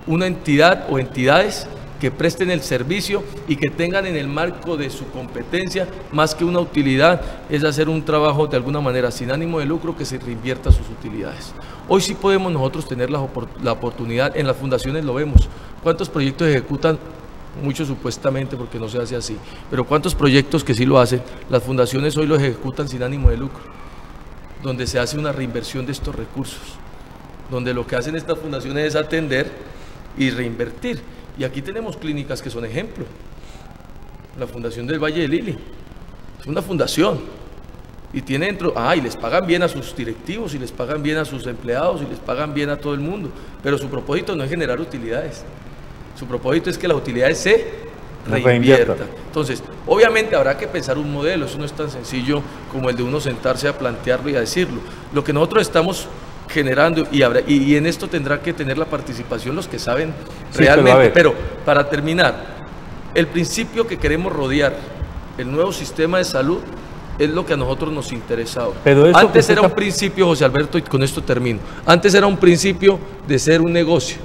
una entidad o entidades que presten el servicio y que tengan en el marco de su competencia, más que una utilidad, es hacer un trabajo de alguna manera sin ánimo de lucro que se reinvierta sus utilidades. Hoy sí podemos nosotros tener la oportunidad, en las fundaciones lo vemos, ¿cuántos proyectos ejecutan? Muchos supuestamente, porque no se hace así, pero ¿cuántos proyectos que sí lo hacen? Las fundaciones hoy los ejecutan sin ánimo de lucro, donde se hace una reinversión de estos recursos, donde lo que hacen estas fundaciones es atender y reinvertir. Y aquí tenemos clínicas que son ejemplo. La Fundación del Valle de Lili es una fundación y tiene dentro, y les pagan bien a sus directivos, y les pagan bien a sus empleados, y les pagan bien a todo el mundo, pero su propósito no es generar utilidades. Su propósito es que las utilidades se reinviertan. Entonces, obviamente habrá que pensar un modelo, eso no es tan sencillo como el de uno sentarse a plantearlo y a decirlo. Lo que nosotros estamos generando, y en esto tendrá que tener la participación los que saben realmente, pero para terminar, el principio que queremos rodear, el nuevo sistema de salud, es lo que a nosotros nos interesa ahora. Pero antes era un principio, José Alberto, y con esto termino, antes era un principio de ser un negocio.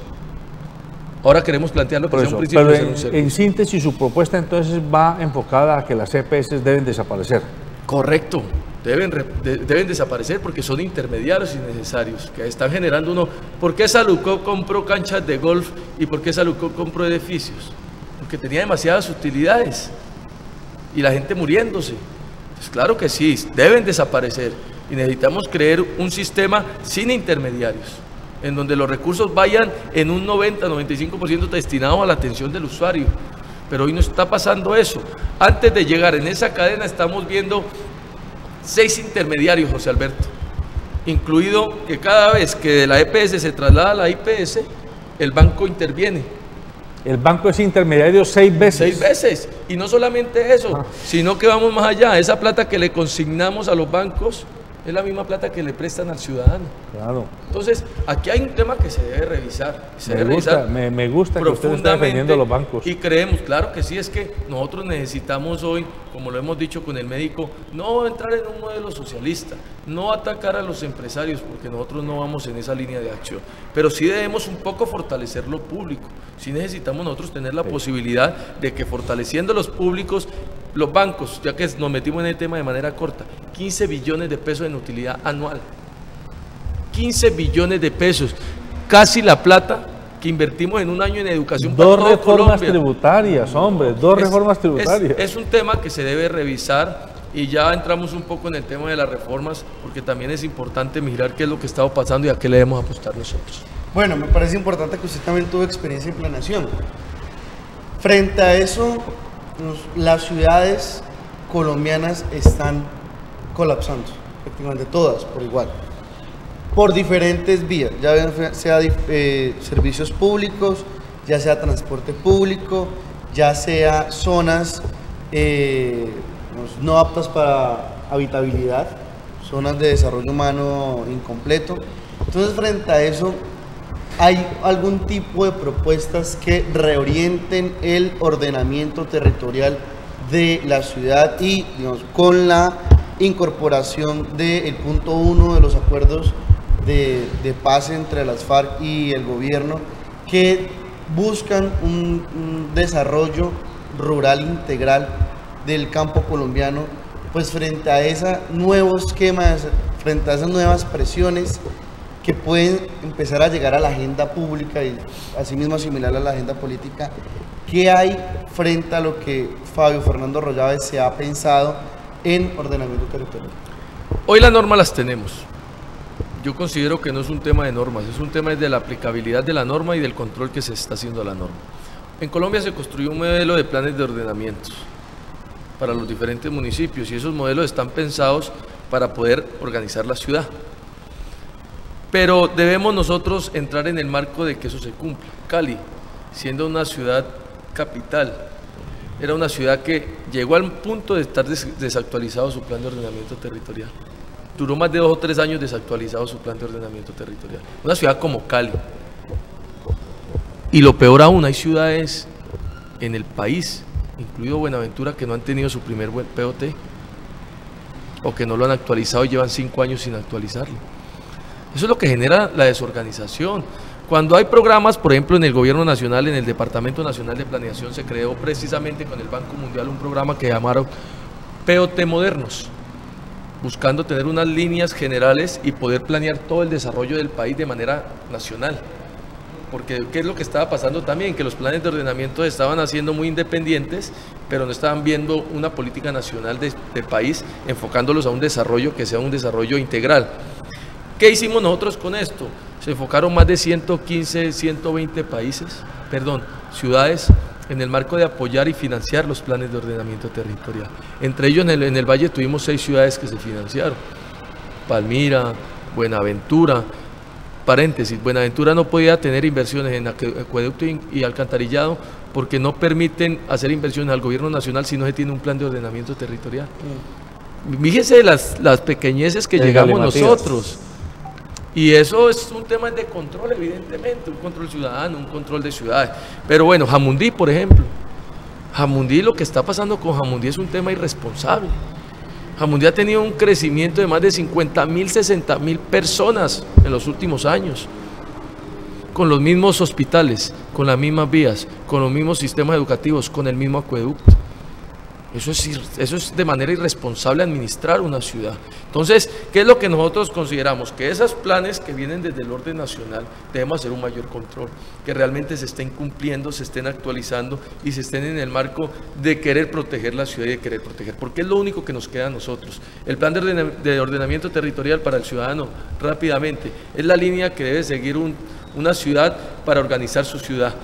Ahora queremos plantearlo que sea un principio de ser un servicio. En síntesis, su propuesta entonces va enfocada a que las EPS deben desaparecer. Correcto, deben desaparecer porque son intermediarios innecesarios, que están generando uno. ¿Por qué Saluco compró canchas de golf y por qué Saluco compró edificios? Porque tenía demasiadas utilidades y la gente muriéndose. Pues claro que sí, deben desaparecer y necesitamos crear un sistema sin intermediarios, en donde los recursos vayan en un 90-95% destinados a la atención del usuario. Pero hoy no está pasando eso. Antes de llegar en esa cadena estamos viendo 6 intermediarios, José Alberto, incluido que cada vez que de la EPS se traslada a la IPS, el banco interviene. El banco es intermediario 6 veces. 6 veces. Y no solamente eso, sino que vamos más allá. Esa plata que le consignamos a los bancos es la misma plata que le prestan al ciudadano. Claro. Entonces, aquí hay un tema que se debe revisar. Me gusta que usted esté defendiendo a los bancos. Y creemos, claro que sí, es que nosotros necesitamos hoy, como lo hemos dicho con el médico, no entrar en un modelo socialista, no atacar a los empresarios, porque nosotros no vamos en esa línea de acción. Pero sí debemos un poco fortalecer lo público. Sí necesitamos nosotros tener la posibilidad de que fortaleciendo los públicos, los bancos, ya que nos metimos en el tema de manera corta, 15 billones de pesos en utilidad anual. 15 billones de pesos, casi la plata que invertimos en un año en educación. Dos reformas tributarias, hombre, dos reformas tributarias. Es un tema que se debe revisar y ya entramos un poco en el tema de las reformas, porque también es importante mirar qué es lo que está pasando y a qué le debemos apostar nosotros. Bueno, me parece importante que usted también tuvo experiencia en planeación. Frente a eso, las ciudades colombianas están colapsando, prácticamente todas por igual, por diferentes vías, ya sea servicios públicos, ya sea transporte público, ya sea zonas no aptas para habitabilidad, zonas de desarrollo humano incompleto. Entonces, frente a eso, ¿hay algún tipo de propuestas que reorienten el ordenamiento territorial de la ciudad y, digamos, con la incorporación del punto 1 de los acuerdos de paz entre las FARC y el gobierno, que buscan un desarrollo rural integral del campo colombiano, pues frente a ese nuevo esquema, frente a esas nuevas presiones que pueden empezar a llegar a la agenda pública y asimismo asimilar a la agenda política? ¿Qué hay frente a lo que Fabio Fernando Royave se ha pensado en ordenamiento territorial? Hoy las normas las tenemos. Yo considero que no es un tema de normas, es un tema de la aplicabilidad de la norma y del control que se está haciendo a la norma. En Colombia se construyó un modelo de planes de ordenamiento para los diferentes municipios y esos modelos están pensados para poder organizar la ciudad. Pero debemos nosotros entrar en el marco de que eso se cumpla. Cali, siendo una ciudad capital, era una ciudad que llegó al punto de estar desactualizado su plan de ordenamiento territorial. Duró más de 2 o 3 años desactualizado su plan de ordenamiento territorial. Una ciudad como Cali. Y lo peor aún, hay ciudades en el país, incluido Buenaventura, que no han tenido su primer POT o que no lo han actualizado y llevan 5 años sin actualizarlo. Eso es lo que genera la desorganización. Cuando hay programas, por ejemplo, en el Gobierno Nacional, en el Departamento Nacional de Planeación, se creó precisamente con el Banco Mundial un programa que llamaron POT Modernos, buscando tener unas líneas generales y poder planear todo el desarrollo del país de manera nacional. Porque ¿qué es lo que estaba pasando también? Que los planes de ordenamiento estaban haciendo muy independientes, pero no estaban viendo una política nacional de país, enfocándolos a un desarrollo que sea un desarrollo integral. ¿Qué hicimos nosotros con esto? Se enfocaron más de 115, 120 ciudades, en el marco de apoyar y financiar los planes de ordenamiento territorial. Entre ellos, en el Valle tuvimos 6 ciudades que se financiaron. Palmira, Buenaventura. Paréntesis, Buenaventura no podía tener inversiones en acueducto y alcantarillado porque no permiten hacer inversiones al gobierno nacional si no se tiene un plan de ordenamiento territorial. Fíjense las pequeñeces que llegamos nosotros. Y eso es un tema de control, evidentemente, un control ciudadano, un control de ciudades. Pero bueno, Jamundí, por ejemplo. Jamundí, lo que está pasando con Jamundí es un tema irresponsable. Jamundí ha tenido un crecimiento de más de 50.000, 60.000 personas en los últimos años, con los mismos hospitales, con las mismas vías, con los mismos sistemas educativos, con el mismo acueducto. Eso es de manera irresponsable administrar una ciudad. Entonces, ¿qué es lo que nosotros consideramos? Que esos planes que vienen desde el orden nacional debemos hacer un mayor control, que realmente se estén cumpliendo, se estén actualizando y se estén en el marco de querer proteger la ciudad y de querer proteger, porque es lo único que nos queda a nosotros. El plan de ordenamiento territorial para el ciudadano, rápidamente, es la línea que debe seguir una ciudad para organizar su ciudad.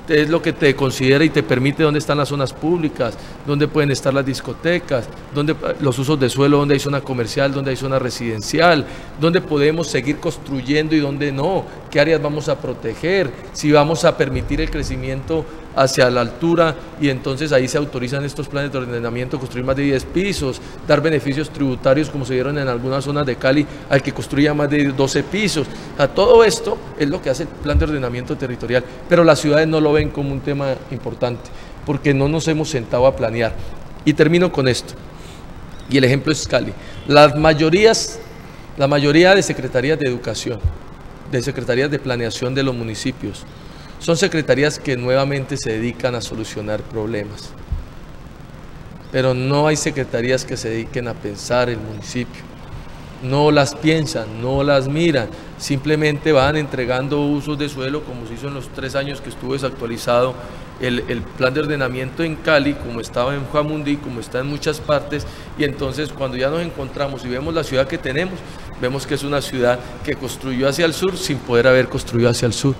Es lo que te considera y te permite dónde están las zonas públicas, dónde pueden estar las discotecas, dónde los usos de suelo, dónde hay zona comercial, dónde hay zona residencial, dónde podemos seguir construyendo y dónde no, qué áreas vamos a proteger, si vamos a permitir el crecimiento hacia la altura y entonces ahí se autorizan estos planes de ordenamiento, construir más de 10 pisos, dar beneficios tributarios como se dieron en algunas zonas de Cali al que construya más de 12 pisos. O sea, todo esto es lo que hace el plan de ordenamiento territorial, pero las ciudades no lo ven como un tema importante porque no nos hemos sentado a planear. Y termino con esto, y el ejemplo es Cali. La mayoría de secretarías de educación, de secretarías de planeación de los municipios, son secretarías que nuevamente se dedican a solucionar problemas, pero no hay secretarías que se dediquen a pensar el municipio. No las piensan, no las miran, simplemente van entregando usos de suelo como se hizo en los 3 años que estuvo desactualizado el plan de ordenamiento en Cali, como estaba en Jamundí, como está en muchas partes, y entonces cuando ya nos encontramos y vemos la ciudad que tenemos, vemos que es una ciudad que construyó hacia el sur sin poder haber construido hacia el sur,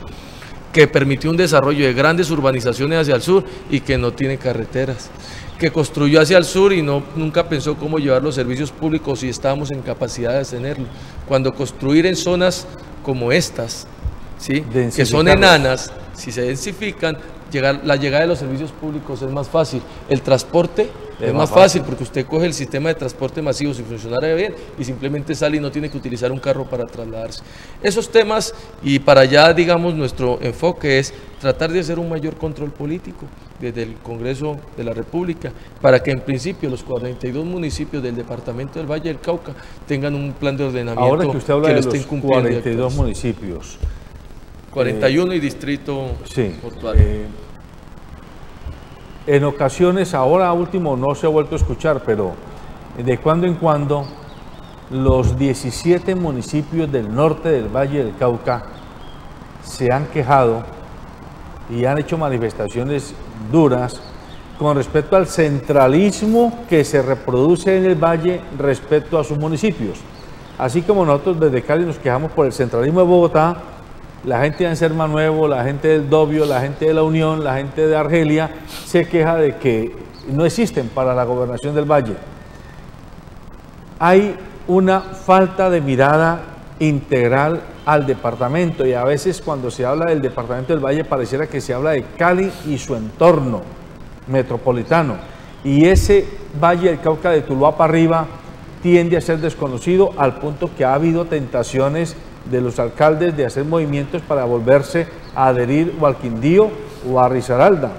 que permitió un desarrollo de grandes urbanizaciones hacia el sur y que no tiene carreteras, que construyó hacia el sur y nunca pensó cómo llevar los servicios públicos y estábamos en capacidad de tenerlo. Cuando construir en zonas como estas, ¿sí?, que son enanas, si se densifican, la llegada de los servicios públicos es más fácil. El transporte es más fácil porque usted coge el sistema de transporte masivo si funcionara bien y simplemente sale y no tiene que utilizar un carro para trasladarse. Esos temas, y para allá, digamos, nuestro enfoque es tratar de hacer un mayor control político desde el Congreso de la República para que en principio los 42 municipios del departamento del Valle del Cauca tengan un plan de ordenamiento. Ahora que usted habla que de lo estén los cumpliendo 42 municipios. 41 y distrito sí, portuario. En ocasiones, ahora último no se ha vuelto a escuchar, pero de cuando en cuando los 17 municipios del norte del Valle del Cauca se han quejado y han hecho manifestaciones duras con respecto al centralismo que se reproduce en el Valle respecto a sus municipios. Así como nosotros desde Cali nos quejamos por el centralismo de Bogotá, la gente de Anserma Nuevo, la gente del Dobio, la gente de La Unión, la gente de Argelia se queja de que no existen para la gobernación del Valle. Hay una falta de mirada integral al departamento y a veces cuando se habla del departamento del Valle pareciera que se habla de Cali y su entorno, metropolitano. Y ese Valle del Cauca de Tuluá para arriba tiende a ser desconocido al punto que ha habido tentaciones de los alcaldes de hacer movimientos para volverse a adherir o al Quindío o a Risaralda,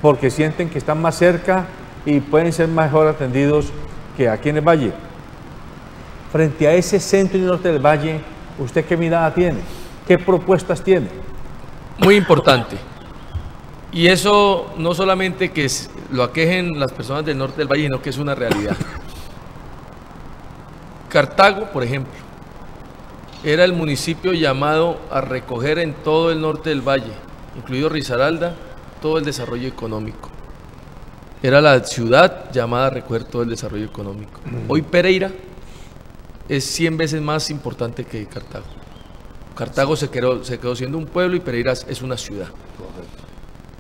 porque sienten que están más cerca y pueden ser mejor atendidos que aquí en el Valle. Frente a ese centro y norte del Valle, ¿usted qué mirada tiene? ¿Qué propuestas tiene? Muy importante. Y eso no solamente que lo aquejen las personas del norte del Valle, sino que es una realidad. Cartago, por ejemplo, era el municipio llamado a recoger en todo el norte del Valle, incluido Risaralda, todo el desarrollo económico. Era la ciudad llamada a recoger todo el desarrollo económico. Hoy Pereira es 100 veces más importante que Cartago. Cartago se quedó siendo un pueblo y Pereira es una ciudad.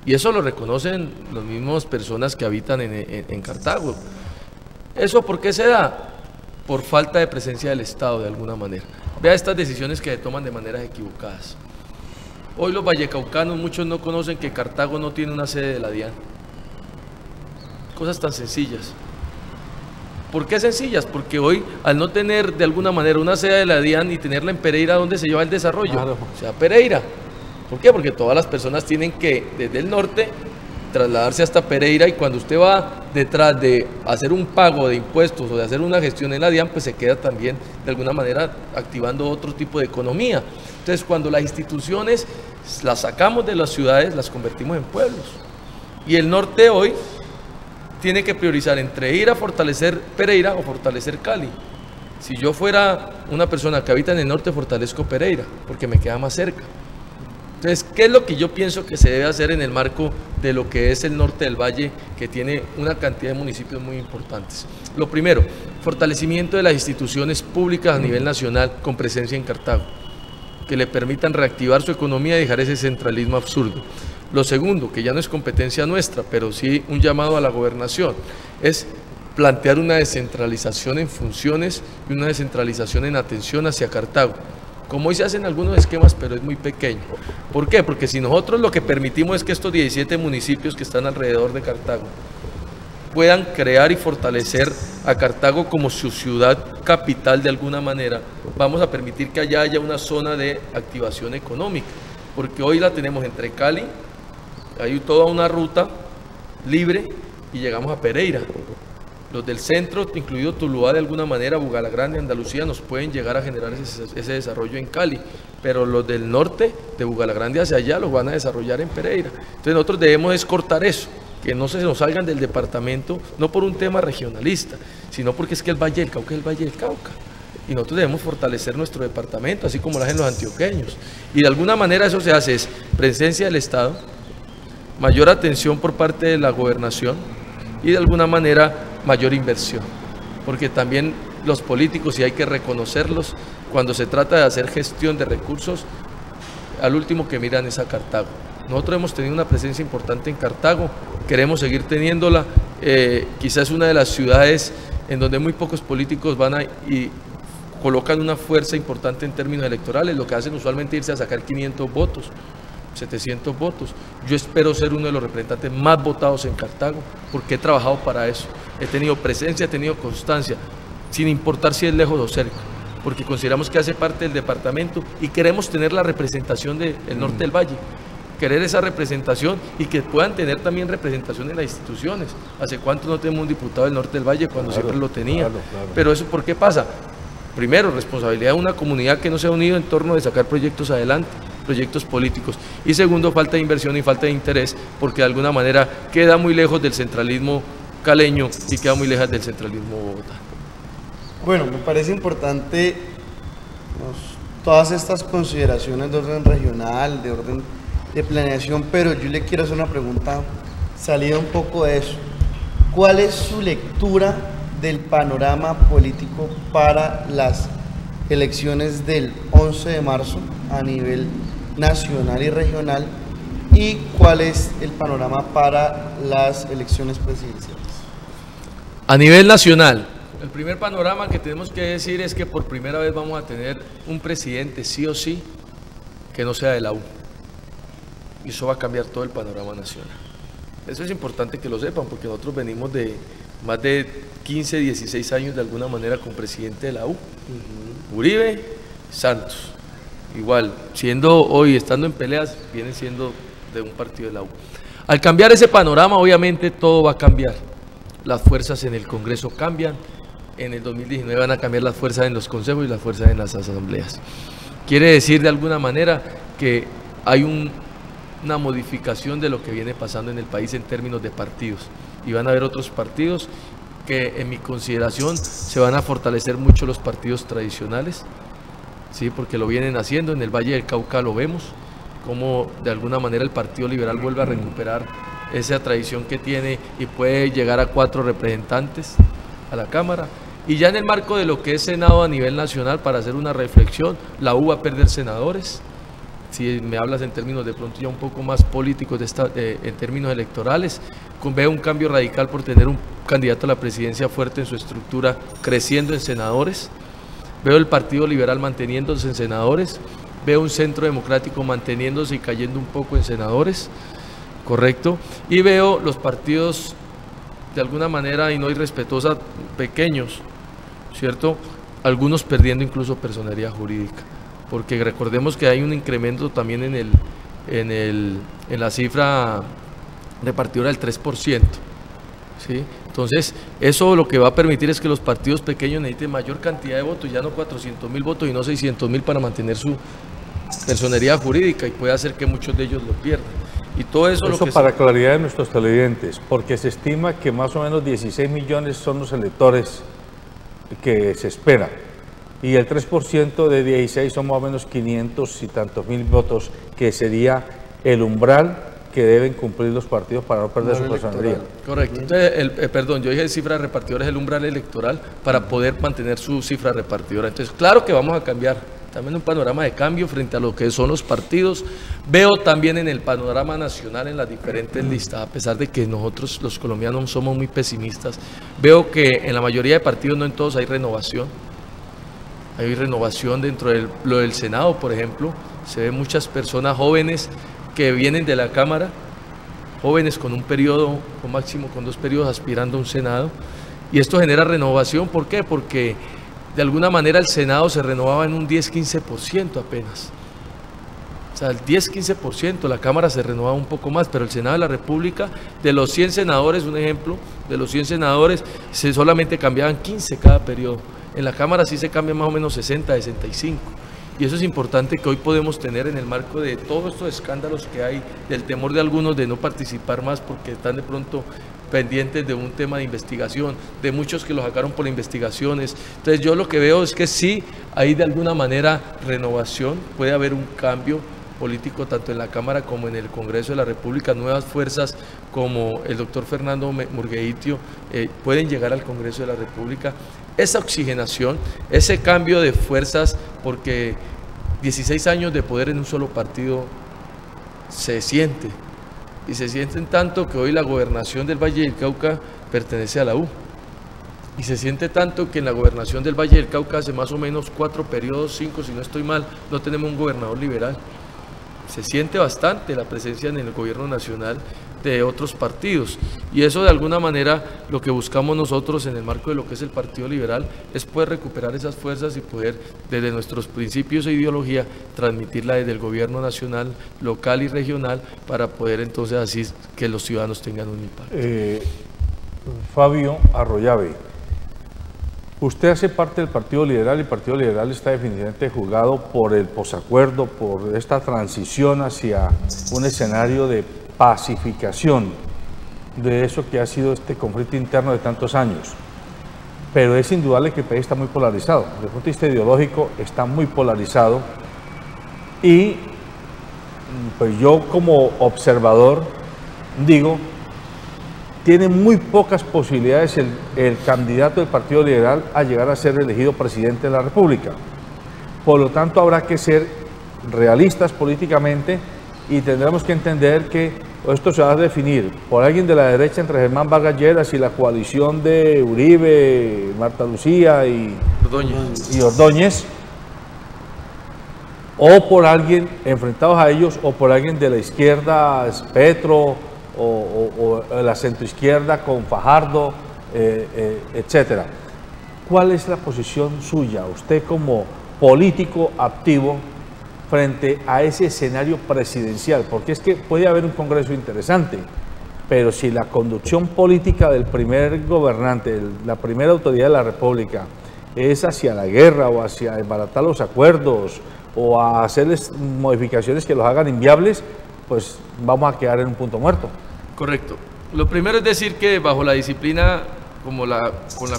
Y eso lo reconocen las mismas personas que habitan en Cartago. ¿Eso por qué se da? Por falta de presencia del Estado, de alguna manera. Vea estas decisiones que se toman de maneras equivocadas. Hoy los vallecaucanos, muchos no conocen que Cartago no tiene una sede de la DIAN. Cosas tan sencillas. ¿Por qué sencillas? Porque hoy, al no tener de alguna manera una sede de la DIAN y tenerla en Pereira, ¿dónde se lleva el desarrollo? Claro. O sea, Pereira. ¿Por qué? Porque todas las personas tienen que, desde el norte, trasladarse hasta Pereira, y cuando usted va detrás de hacer un pago de impuestos o de hacer una gestión en la DIAN, pues se queda también de alguna manera activando otro tipo de economía. Entonces, cuando las instituciones las sacamos de las ciudades, las convertimos en pueblos. Y el norte hoy tiene que priorizar entre ir a fortalecer Pereira o fortalecer Cali. Si yo fuera una persona que habita en el norte, fortalezco Pereira, porque me queda más cerca. Entonces, ¿qué es lo que yo pienso que se debe hacer en el marco de lo que es el norte del Valle, que tiene una cantidad de municipios muy importantes? Lo primero, fortalecimiento de las instituciones públicas a nivel nacional con presencia en Cartago, que le permitan reactivar su economía y dejar ese centralismo absurdo. Lo segundo, que ya no es competencia nuestra, pero sí un llamado a la gobernación, es plantear una descentralización en funciones y una descentralización en atención hacia Cartago. Como hoy se hacen algunos esquemas, pero es muy pequeño. ¿Por qué? Porque si nosotros lo que permitimos es que estos 17 municipios que están alrededor de Cartago puedan crear y fortalecer a Cartago como su ciudad capital de alguna manera, vamos a permitir que allá haya una zona de activación económica. Porque hoy la tenemos entre Cali, hay toda una ruta libre y llegamos a Pereira. Los del centro, incluido Tuluá de alguna manera, Bugalagrande, Andalucía, nos pueden llegar a generar ese desarrollo en Cali, pero los del norte, de Bugalagrande hacia allá, los van a desarrollar en Pereira. Entonces nosotros debemos cortar eso, que no se nos salgan del departamento, no por un tema regionalista, sino porque es que el Valle del Cauca es el Valle del Cauca. Y nosotros debemos fortalecer nuestro departamento, así como lo hacen los antioqueños. Y de alguna manera eso se hace, es presencia del Estado, mayor atención por parte de la gobernación y de alguna manera mayor inversión. Porque también los políticos, y hay que reconocerlos, cuando se trata de hacer gestión de recursos, al último que miran es a Cartago. Nosotros hemos tenido una presencia importante en Cartago, queremos seguir teniéndola, quizás es una de las ciudades en donde muy pocos políticos van y colocan una fuerza importante en términos electorales, lo que hacen usualmente es irse a sacar 500 votos, 700 votos. Yo espero ser uno de los representantes más votados en Cartago, porque he trabajado para eso, he tenido presencia, he tenido constancia, sin importar si es lejos o cerca, porque consideramos que hace parte del departamento y queremos tener la representación del norte del Valle, querer esa representación y que puedan tener también representación en las instituciones. ¿Hace cuánto no tenemos un diputado del norte del Valle cuando siempre lo tenía? Claro. Pero eso, ¿por qué pasa? Primero, responsabilidad de una comunidad que no se ha unido en torno de sacar proyectos adelante, proyectos políticos. Y segundo, falta de inversión y falta de interés, porque de alguna manera queda muy lejos del centralismo caleño y queda muy lejos del centralismo bogotano. Bueno, me parece importante todas estas consideraciones de orden regional, de orden de planeación, pero yo le quiero hacer una pregunta salida un poco de eso. ¿Cuál es su lectura del panorama político para las elecciones del 11 de marzo a nivel nacional y regional, y cuál es el panorama para las elecciones presidenciales? A nivel nacional, el primer panorama que tenemos que decir es que por primera vez vamos a tener un presidente sí o sí que no sea de la U, y eso va a cambiar todo el panorama nacional. Eso es importante que lo sepan, porque nosotros venimos de más de 15, 16 años de alguna manera con presidente de la U. Uribe, Santos. Igual, estando en peleas, vienen siendo de un partido de la U. Al cambiar ese panorama, obviamente todo va a cambiar. Las fuerzas en el Congreso cambian. En el 2019 van a cambiar las fuerzas en los consejos y las fuerzas en las asambleas. Quiere decir de alguna manera que hay una modificación de lo que viene pasando en el país en términos de partidos. Y van a haber otros partidos que en mi consideración se van a fortalecer mucho los partidos tradicionales, ¿sí? Porque lo vienen haciendo. En el Valle del Cauca lo vemos, como de alguna manera el Partido Liberal vuelve a recuperar esa tradición que tiene y puede llegar a 4 representantes a la Cámara. Y ya en el marco de lo que es Senado a nivel nacional, para hacer una reflexión, la U va a perder senadores. Si me hablas en términos de pronto ya un poco más políticos, en términos electorales, veo un cambio radical por tener un candidato a la presidencia fuerte en su estructura, creciendo en senadores. Veo el Partido Liberal manteniéndose en senadores. Veo un Centro Democrático manteniéndose y cayendo un poco en senadores, correcto. Y veo los partidos, de alguna manera, y no irrespetuosa, pequeños, ¿cierto? Algunos perdiendo incluso personería jurídica, porque recordemos que hay un incremento también en la cifra repartidora del 3%, ¿sí? Entonces, eso lo que va a permitir es que los partidos pequeños necesiten mayor cantidad de votos, ya no 400.000 votos y no 600.000 para mantener su personería jurídica, y puede hacer que muchos de ellos lo pierdan. Y todo eso para claridad de nuestros televidentes, porque se estima que más o menos 16 millones son los electores que se esperan, y el 3% de 16 son más o menos 500 y tantos mil votos, que sería el umbral que deben cumplir los partidos para no perder su personería. Correcto. Entonces, perdón, yo dije cifra repartidora es el umbral electoral para poder mantener su cifra repartidora. Entonces, claro que vamos a cambiar. También un panorama de cambio frente a lo que son los partidos. Veo también en el panorama nacional en las diferentes listas, a pesar de que nosotros los colombianos somos muy pesimistas, veo que en la mayoría de partidos, no en todos, hay renovación. Hay renovación dentro lo del Senado, por ejemplo. Se ven muchas personas jóvenes que vienen de la Cámara, jóvenes con un periodo, o máximo con 2 periodos, aspirando a un Senado. Y esto genera renovación. ¿Por qué? Porque de alguna manera el Senado se renovaba en un 10-15% apenas. O sea, el 10-15%, la Cámara se renovaba un poco más, pero el Senado de la República, de los 100 senadores, un ejemplo, de los 100 senadores, solamente cambiaban 15 cada periodo. En la Cámara sí se cambian más o menos 60, 65. Y eso es importante que hoy podemos tener en el marco de todos estos escándalos que hay, del temor de algunos de no participar más porque están de pronto pendientes de un tema de investigación, de muchos que lo sacaron por investigaciones. Entonces yo lo que veo es que sí hay de alguna manera renovación, puede haber un cambio político tanto en la Cámara como en el Congreso de la República. Nuevas fuerzas como el doctor Fernando Murgueitio pueden llegar al Congreso de la República. Esa oxigenación, ese cambio de fuerzas, porque 16 años de poder en un solo partido se siente, y se sienten tanto que hoy la gobernación del Valle del Cauca pertenece a la U, y se siente tanto que en la gobernación del Valle del Cauca hace más o menos 4 periodos, 5 si no estoy mal, no tenemos un gobernador liberal. Se siente bastante la presencia en el gobierno nacional de otros partidos, y eso de alguna manera lo que buscamos nosotros en el marco de lo que es el Partido Liberal es poder recuperar esas fuerzas y poder desde nuestros principios e ideología transmitirla desde el gobierno nacional, local y regional, para poder entonces así que los ciudadanos tengan un impacto. Fabio Arroyave, usted hace parte del Partido Liberal, y el Partido Liberal está definitivamente jugado por el posacuerdo, por esta transición hacia un escenario de pacificación de eso que ha sido este conflicto interno de tantos años. Pero es indudable que el país está muy polarizado, desde el punto de vista ideológico está muy polarizado, y pues yo como observador digo, tiene muy pocas posibilidades el candidato del Partido Liberal a llegar a ser elegido presidente de la República. Por lo tanto, habrá que ser realistas políticamente, y tendremos que entender que esto se va a definir por alguien de la derecha entre Germán Vargas Lleras y la coalición de Uribe, Marta Lucía y Ordóñez, o por alguien enfrentados a ellos, o por alguien de la izquierda, Petro, o la centroizquierda con Fajardo, etcétera. ¿Cuál es la posición suya, usted como político activo, frente a ese escenario presidencial? Porque es que puede haber un Congreso interesante, pero si la conducción política del primer gobernante, la primera autoridad de la República, es hacia la guerra o hacia desbaratar los acuerdos o a hacerles modificaciones que los hagan inviables, pues vamos a quedar en un punto muerto. Correcto. Lo primero es decir que bajo la disciplina con la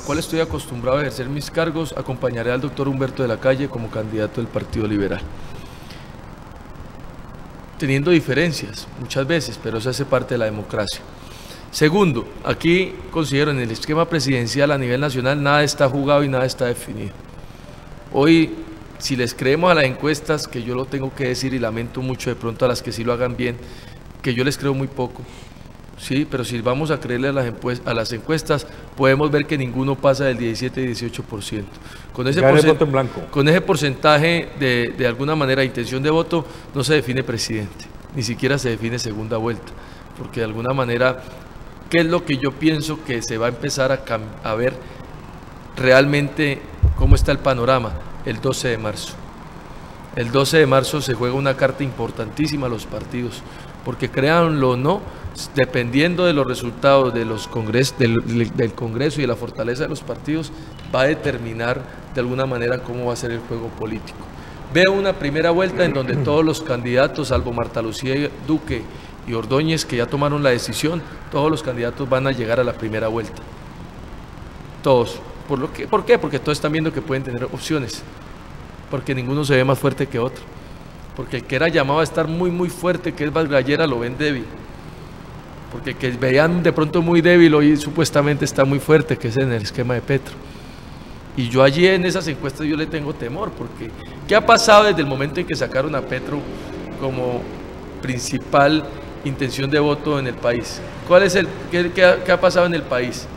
cual estoy acostumbrado a ejercer mis cargos, acompañaré al doctor Humberto de la Calle como candidato del Partido Liberal. Teniendo diferencias muchas veces, pero eso hace parte de la democracia. Segundo, aquí considero en el esquema presidencial a nivel nacional nada está jugado y nada está definido. Hoy, si les creemos a las encuestas, que yo lo tengo que decir y lamento mucho de pronto a las que sí lo hagan bien, que yo les creo muy poco, sí, pero si vamos a creerle a las encuestas, podemos ver que ninguno pasa del 17 y 18%. Con ese porcentaje de alguna manera intención de voto, no se define presidente, ni siquiera se define segunda vuelta, porque de alguna manera, ¿qué es lo que yo pienso que se va a empezar a ver realmente cómo está el panorama? El 12 de marzo. El 12 de marzo se juega una carta importantísima a los partidos, porque créanlo o no, dependiendo de los resultados de los del Congreso y de la fortaleza de los partidos, va a determinar de alguna manera cómo va a ser el juego político. Veo una primera vuelta en donde todos los candidatos, salvo Marta Lucía Duque y Ordóñez, que ya tomaron la decisión, todos los candidatos van a llegar a la primera vuelta. Todos. ¿Por qué? Porque todos están viendo que pueden tener opciones, porque ninguno se ve más fuerte que otro, porque el que era llamado a estar muy muy fuerte, que es Valgallera, lo ven débil, porque el que veían de pronto muy débil hoy supuestamente está muy fuerte, que es en el esquema de Petro. Y yo allí en esas encuestas yo le tengo temor, porque ¿qué ha pasado desde el momento en que sacaron a Petro como principal intención de voto en el país? ¿Qué ha pasado en el país?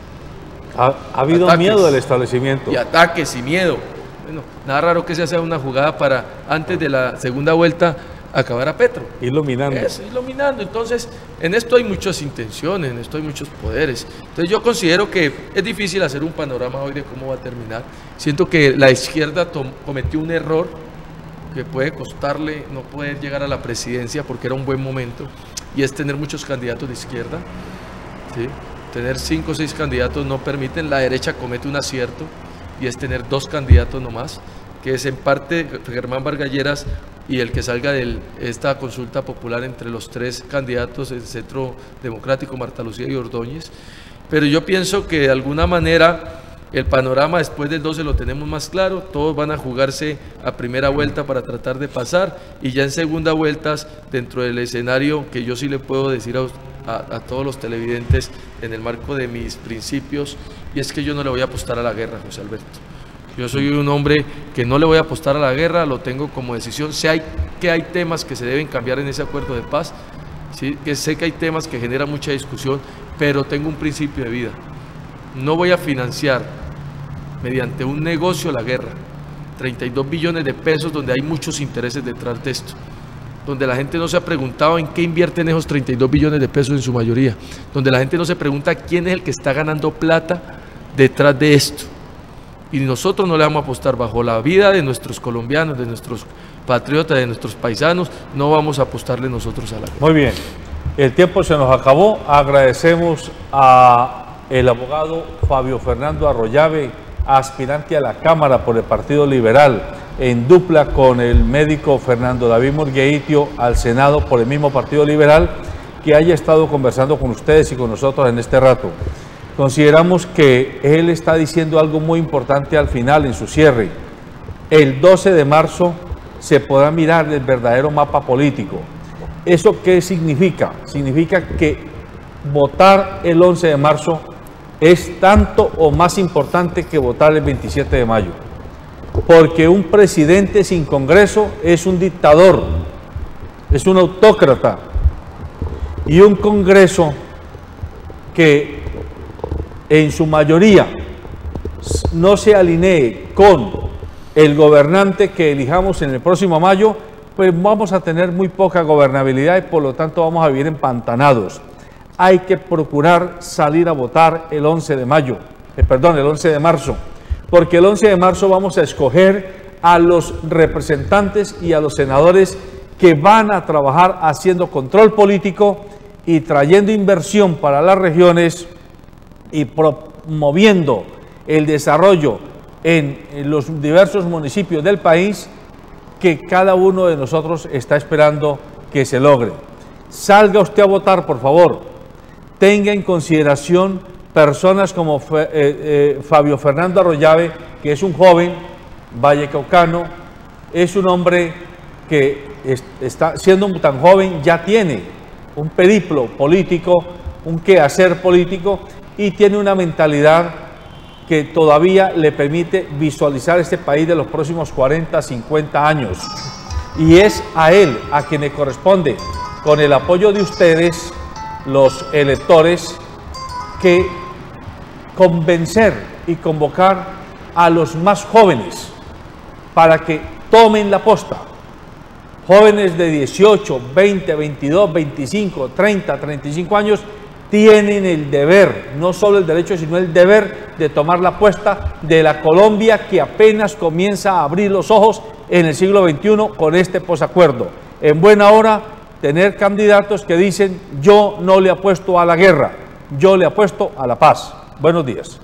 Ha habido ataques, miedo del establecimiento. Y ataques y miedo. Bueno, nada raro que se haga una jugada para, antes de la segunda vuelta, acabar a Petro. Irlo minando. Irlo minando. Entonces, en esto hay muchas intenciones, en esto hay muchos poderes. Entonces yo considero que es difícil hacer un panorama hoy de cómo va a terminar. Siento que la izquierda cometió un error que puede costarle no poder llegar a la presidencia, porque era un buen momento, y es tener muchos candidatos de izquierda, ¿sí? Tener 5 o 6 candidatos no permiten. La derecha comete un acierto y es tener 2 candidatos nomás, que es en parte Germán Vargalleras y el que salga de esta consulta popular entre los 3 candidatos, el Centro Democrático, Marta Lucía y Ordóñez. Pero yo pienso que de alguna manera el panorama después del 12 lo tenemos más claro, todos van a jugarse a primera vuelta para tratar de pasar, y ya en segunda vueltas, dentro del escenario que yo sí le puedo decir a todos los televidentes en el marco de mis principios, y es que yo no le voy a apostar a la guerra, José Alberto. Yo soy un hombre que no le voy a apostar a la guerra, lo tengo como decisión. Sé que hay temas que se deben cambiar en ese acuerdo de paz, ¿sí? Que sé que hay temas que generan mucha discusión, pero tengo un principio de vida. No voy a financiar mediante un negocio la guerra. 32 billones de pesos donde hay muchos intereses detrás de esto, donde la gente no se ha preguntado en qué invierten esos 32 billones de pesos en su mayoría, donde la gente no se pregunta quién es el que está ganando plata detrás de esto. Y nosotros no le vamos a apostar bajo la vida de nuestros colombianos, de nuestros patriotas, de nuestros paisanos, no vamos a apostarle nosotros a la guerra. Muy bien, el tiempo se nos acabó. Agradecemos al abogado Fabio Fernando Arroyave, aspirante a la Cámara por el Partido Liberal, en dupla con el médico Fernando David Murgueitio al Senado por el mismo Partido Liberal, que haya estado conversando con ustedes y con nosotros en este rato. Consideramos que él está diciendo algo muy importante al final, en su cierre. El 12 de marzo se podrá mirar el verdadero mapa político. ¿Eso qué significa? Significa que votar el 11 de marzo es tanto o más importante que votar el 27 de mayo. Porque un presidente sin Congreso es un dictador, es un autócrata. Y un Congreso que en su mayoría no se alinee con el gobernante que elijamos en el próximo mayo, pues vamos a tener muy poca gobernabilidad y por lo tanto vamos a vivir empantanados. hay que procurar salir a votar el 11 de marzo, porque el 11 de marzo vamos a escoger a los representantes y a los senadores que van a trabajar haciendo control político y trayendo inversión para las regiones y promoviendo el desarrollo en los diversos municipios del país que cada uno de nosotros está esperando que se logre. Salga usted a votar, por favor. Tenga en consideración personas como Fabio Fernando Arroyave, que es un joven vallecaucano, es un hombre que está siendo tan joven, ya tiene un periplo político, un quehacer político y tiene una mentalidad que todavía le permite visualizar este país de los próximos 40, 50 años. Y es a él a quien le corresponde, con el apoyo de ustedes, los electores, que convencer y convocar a los más jóvenes para que tomen la posta. Jóvenes de 18, 20, 22, 25, 30, 35 años tienen el deber, no solo el derecho, sino el deber de tomar la apuesta de la Colombia que apenas comienza a abrir los ojos en el siglo XXI con este posacuerdo. En buena hora, tener candidatos que dicen: yo no le apuesto a la guerra, yo le apuesto a la paz. Buenos días.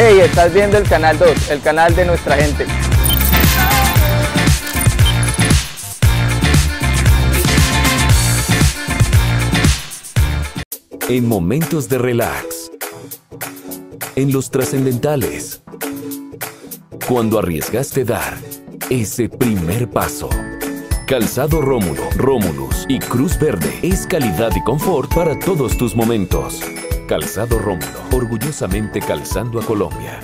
Hey, estás viendo el Canal 2, el canal de nuestra gente. En momentos de relax, en los trascendentales, cuando arriesgaste dar ese primer paso. Calzado Rómulo, Rómulus y Cruz Verde es calidad y confort para todos tus momentos. Calzado Rómulo, orgullosamente calzando a Colombia.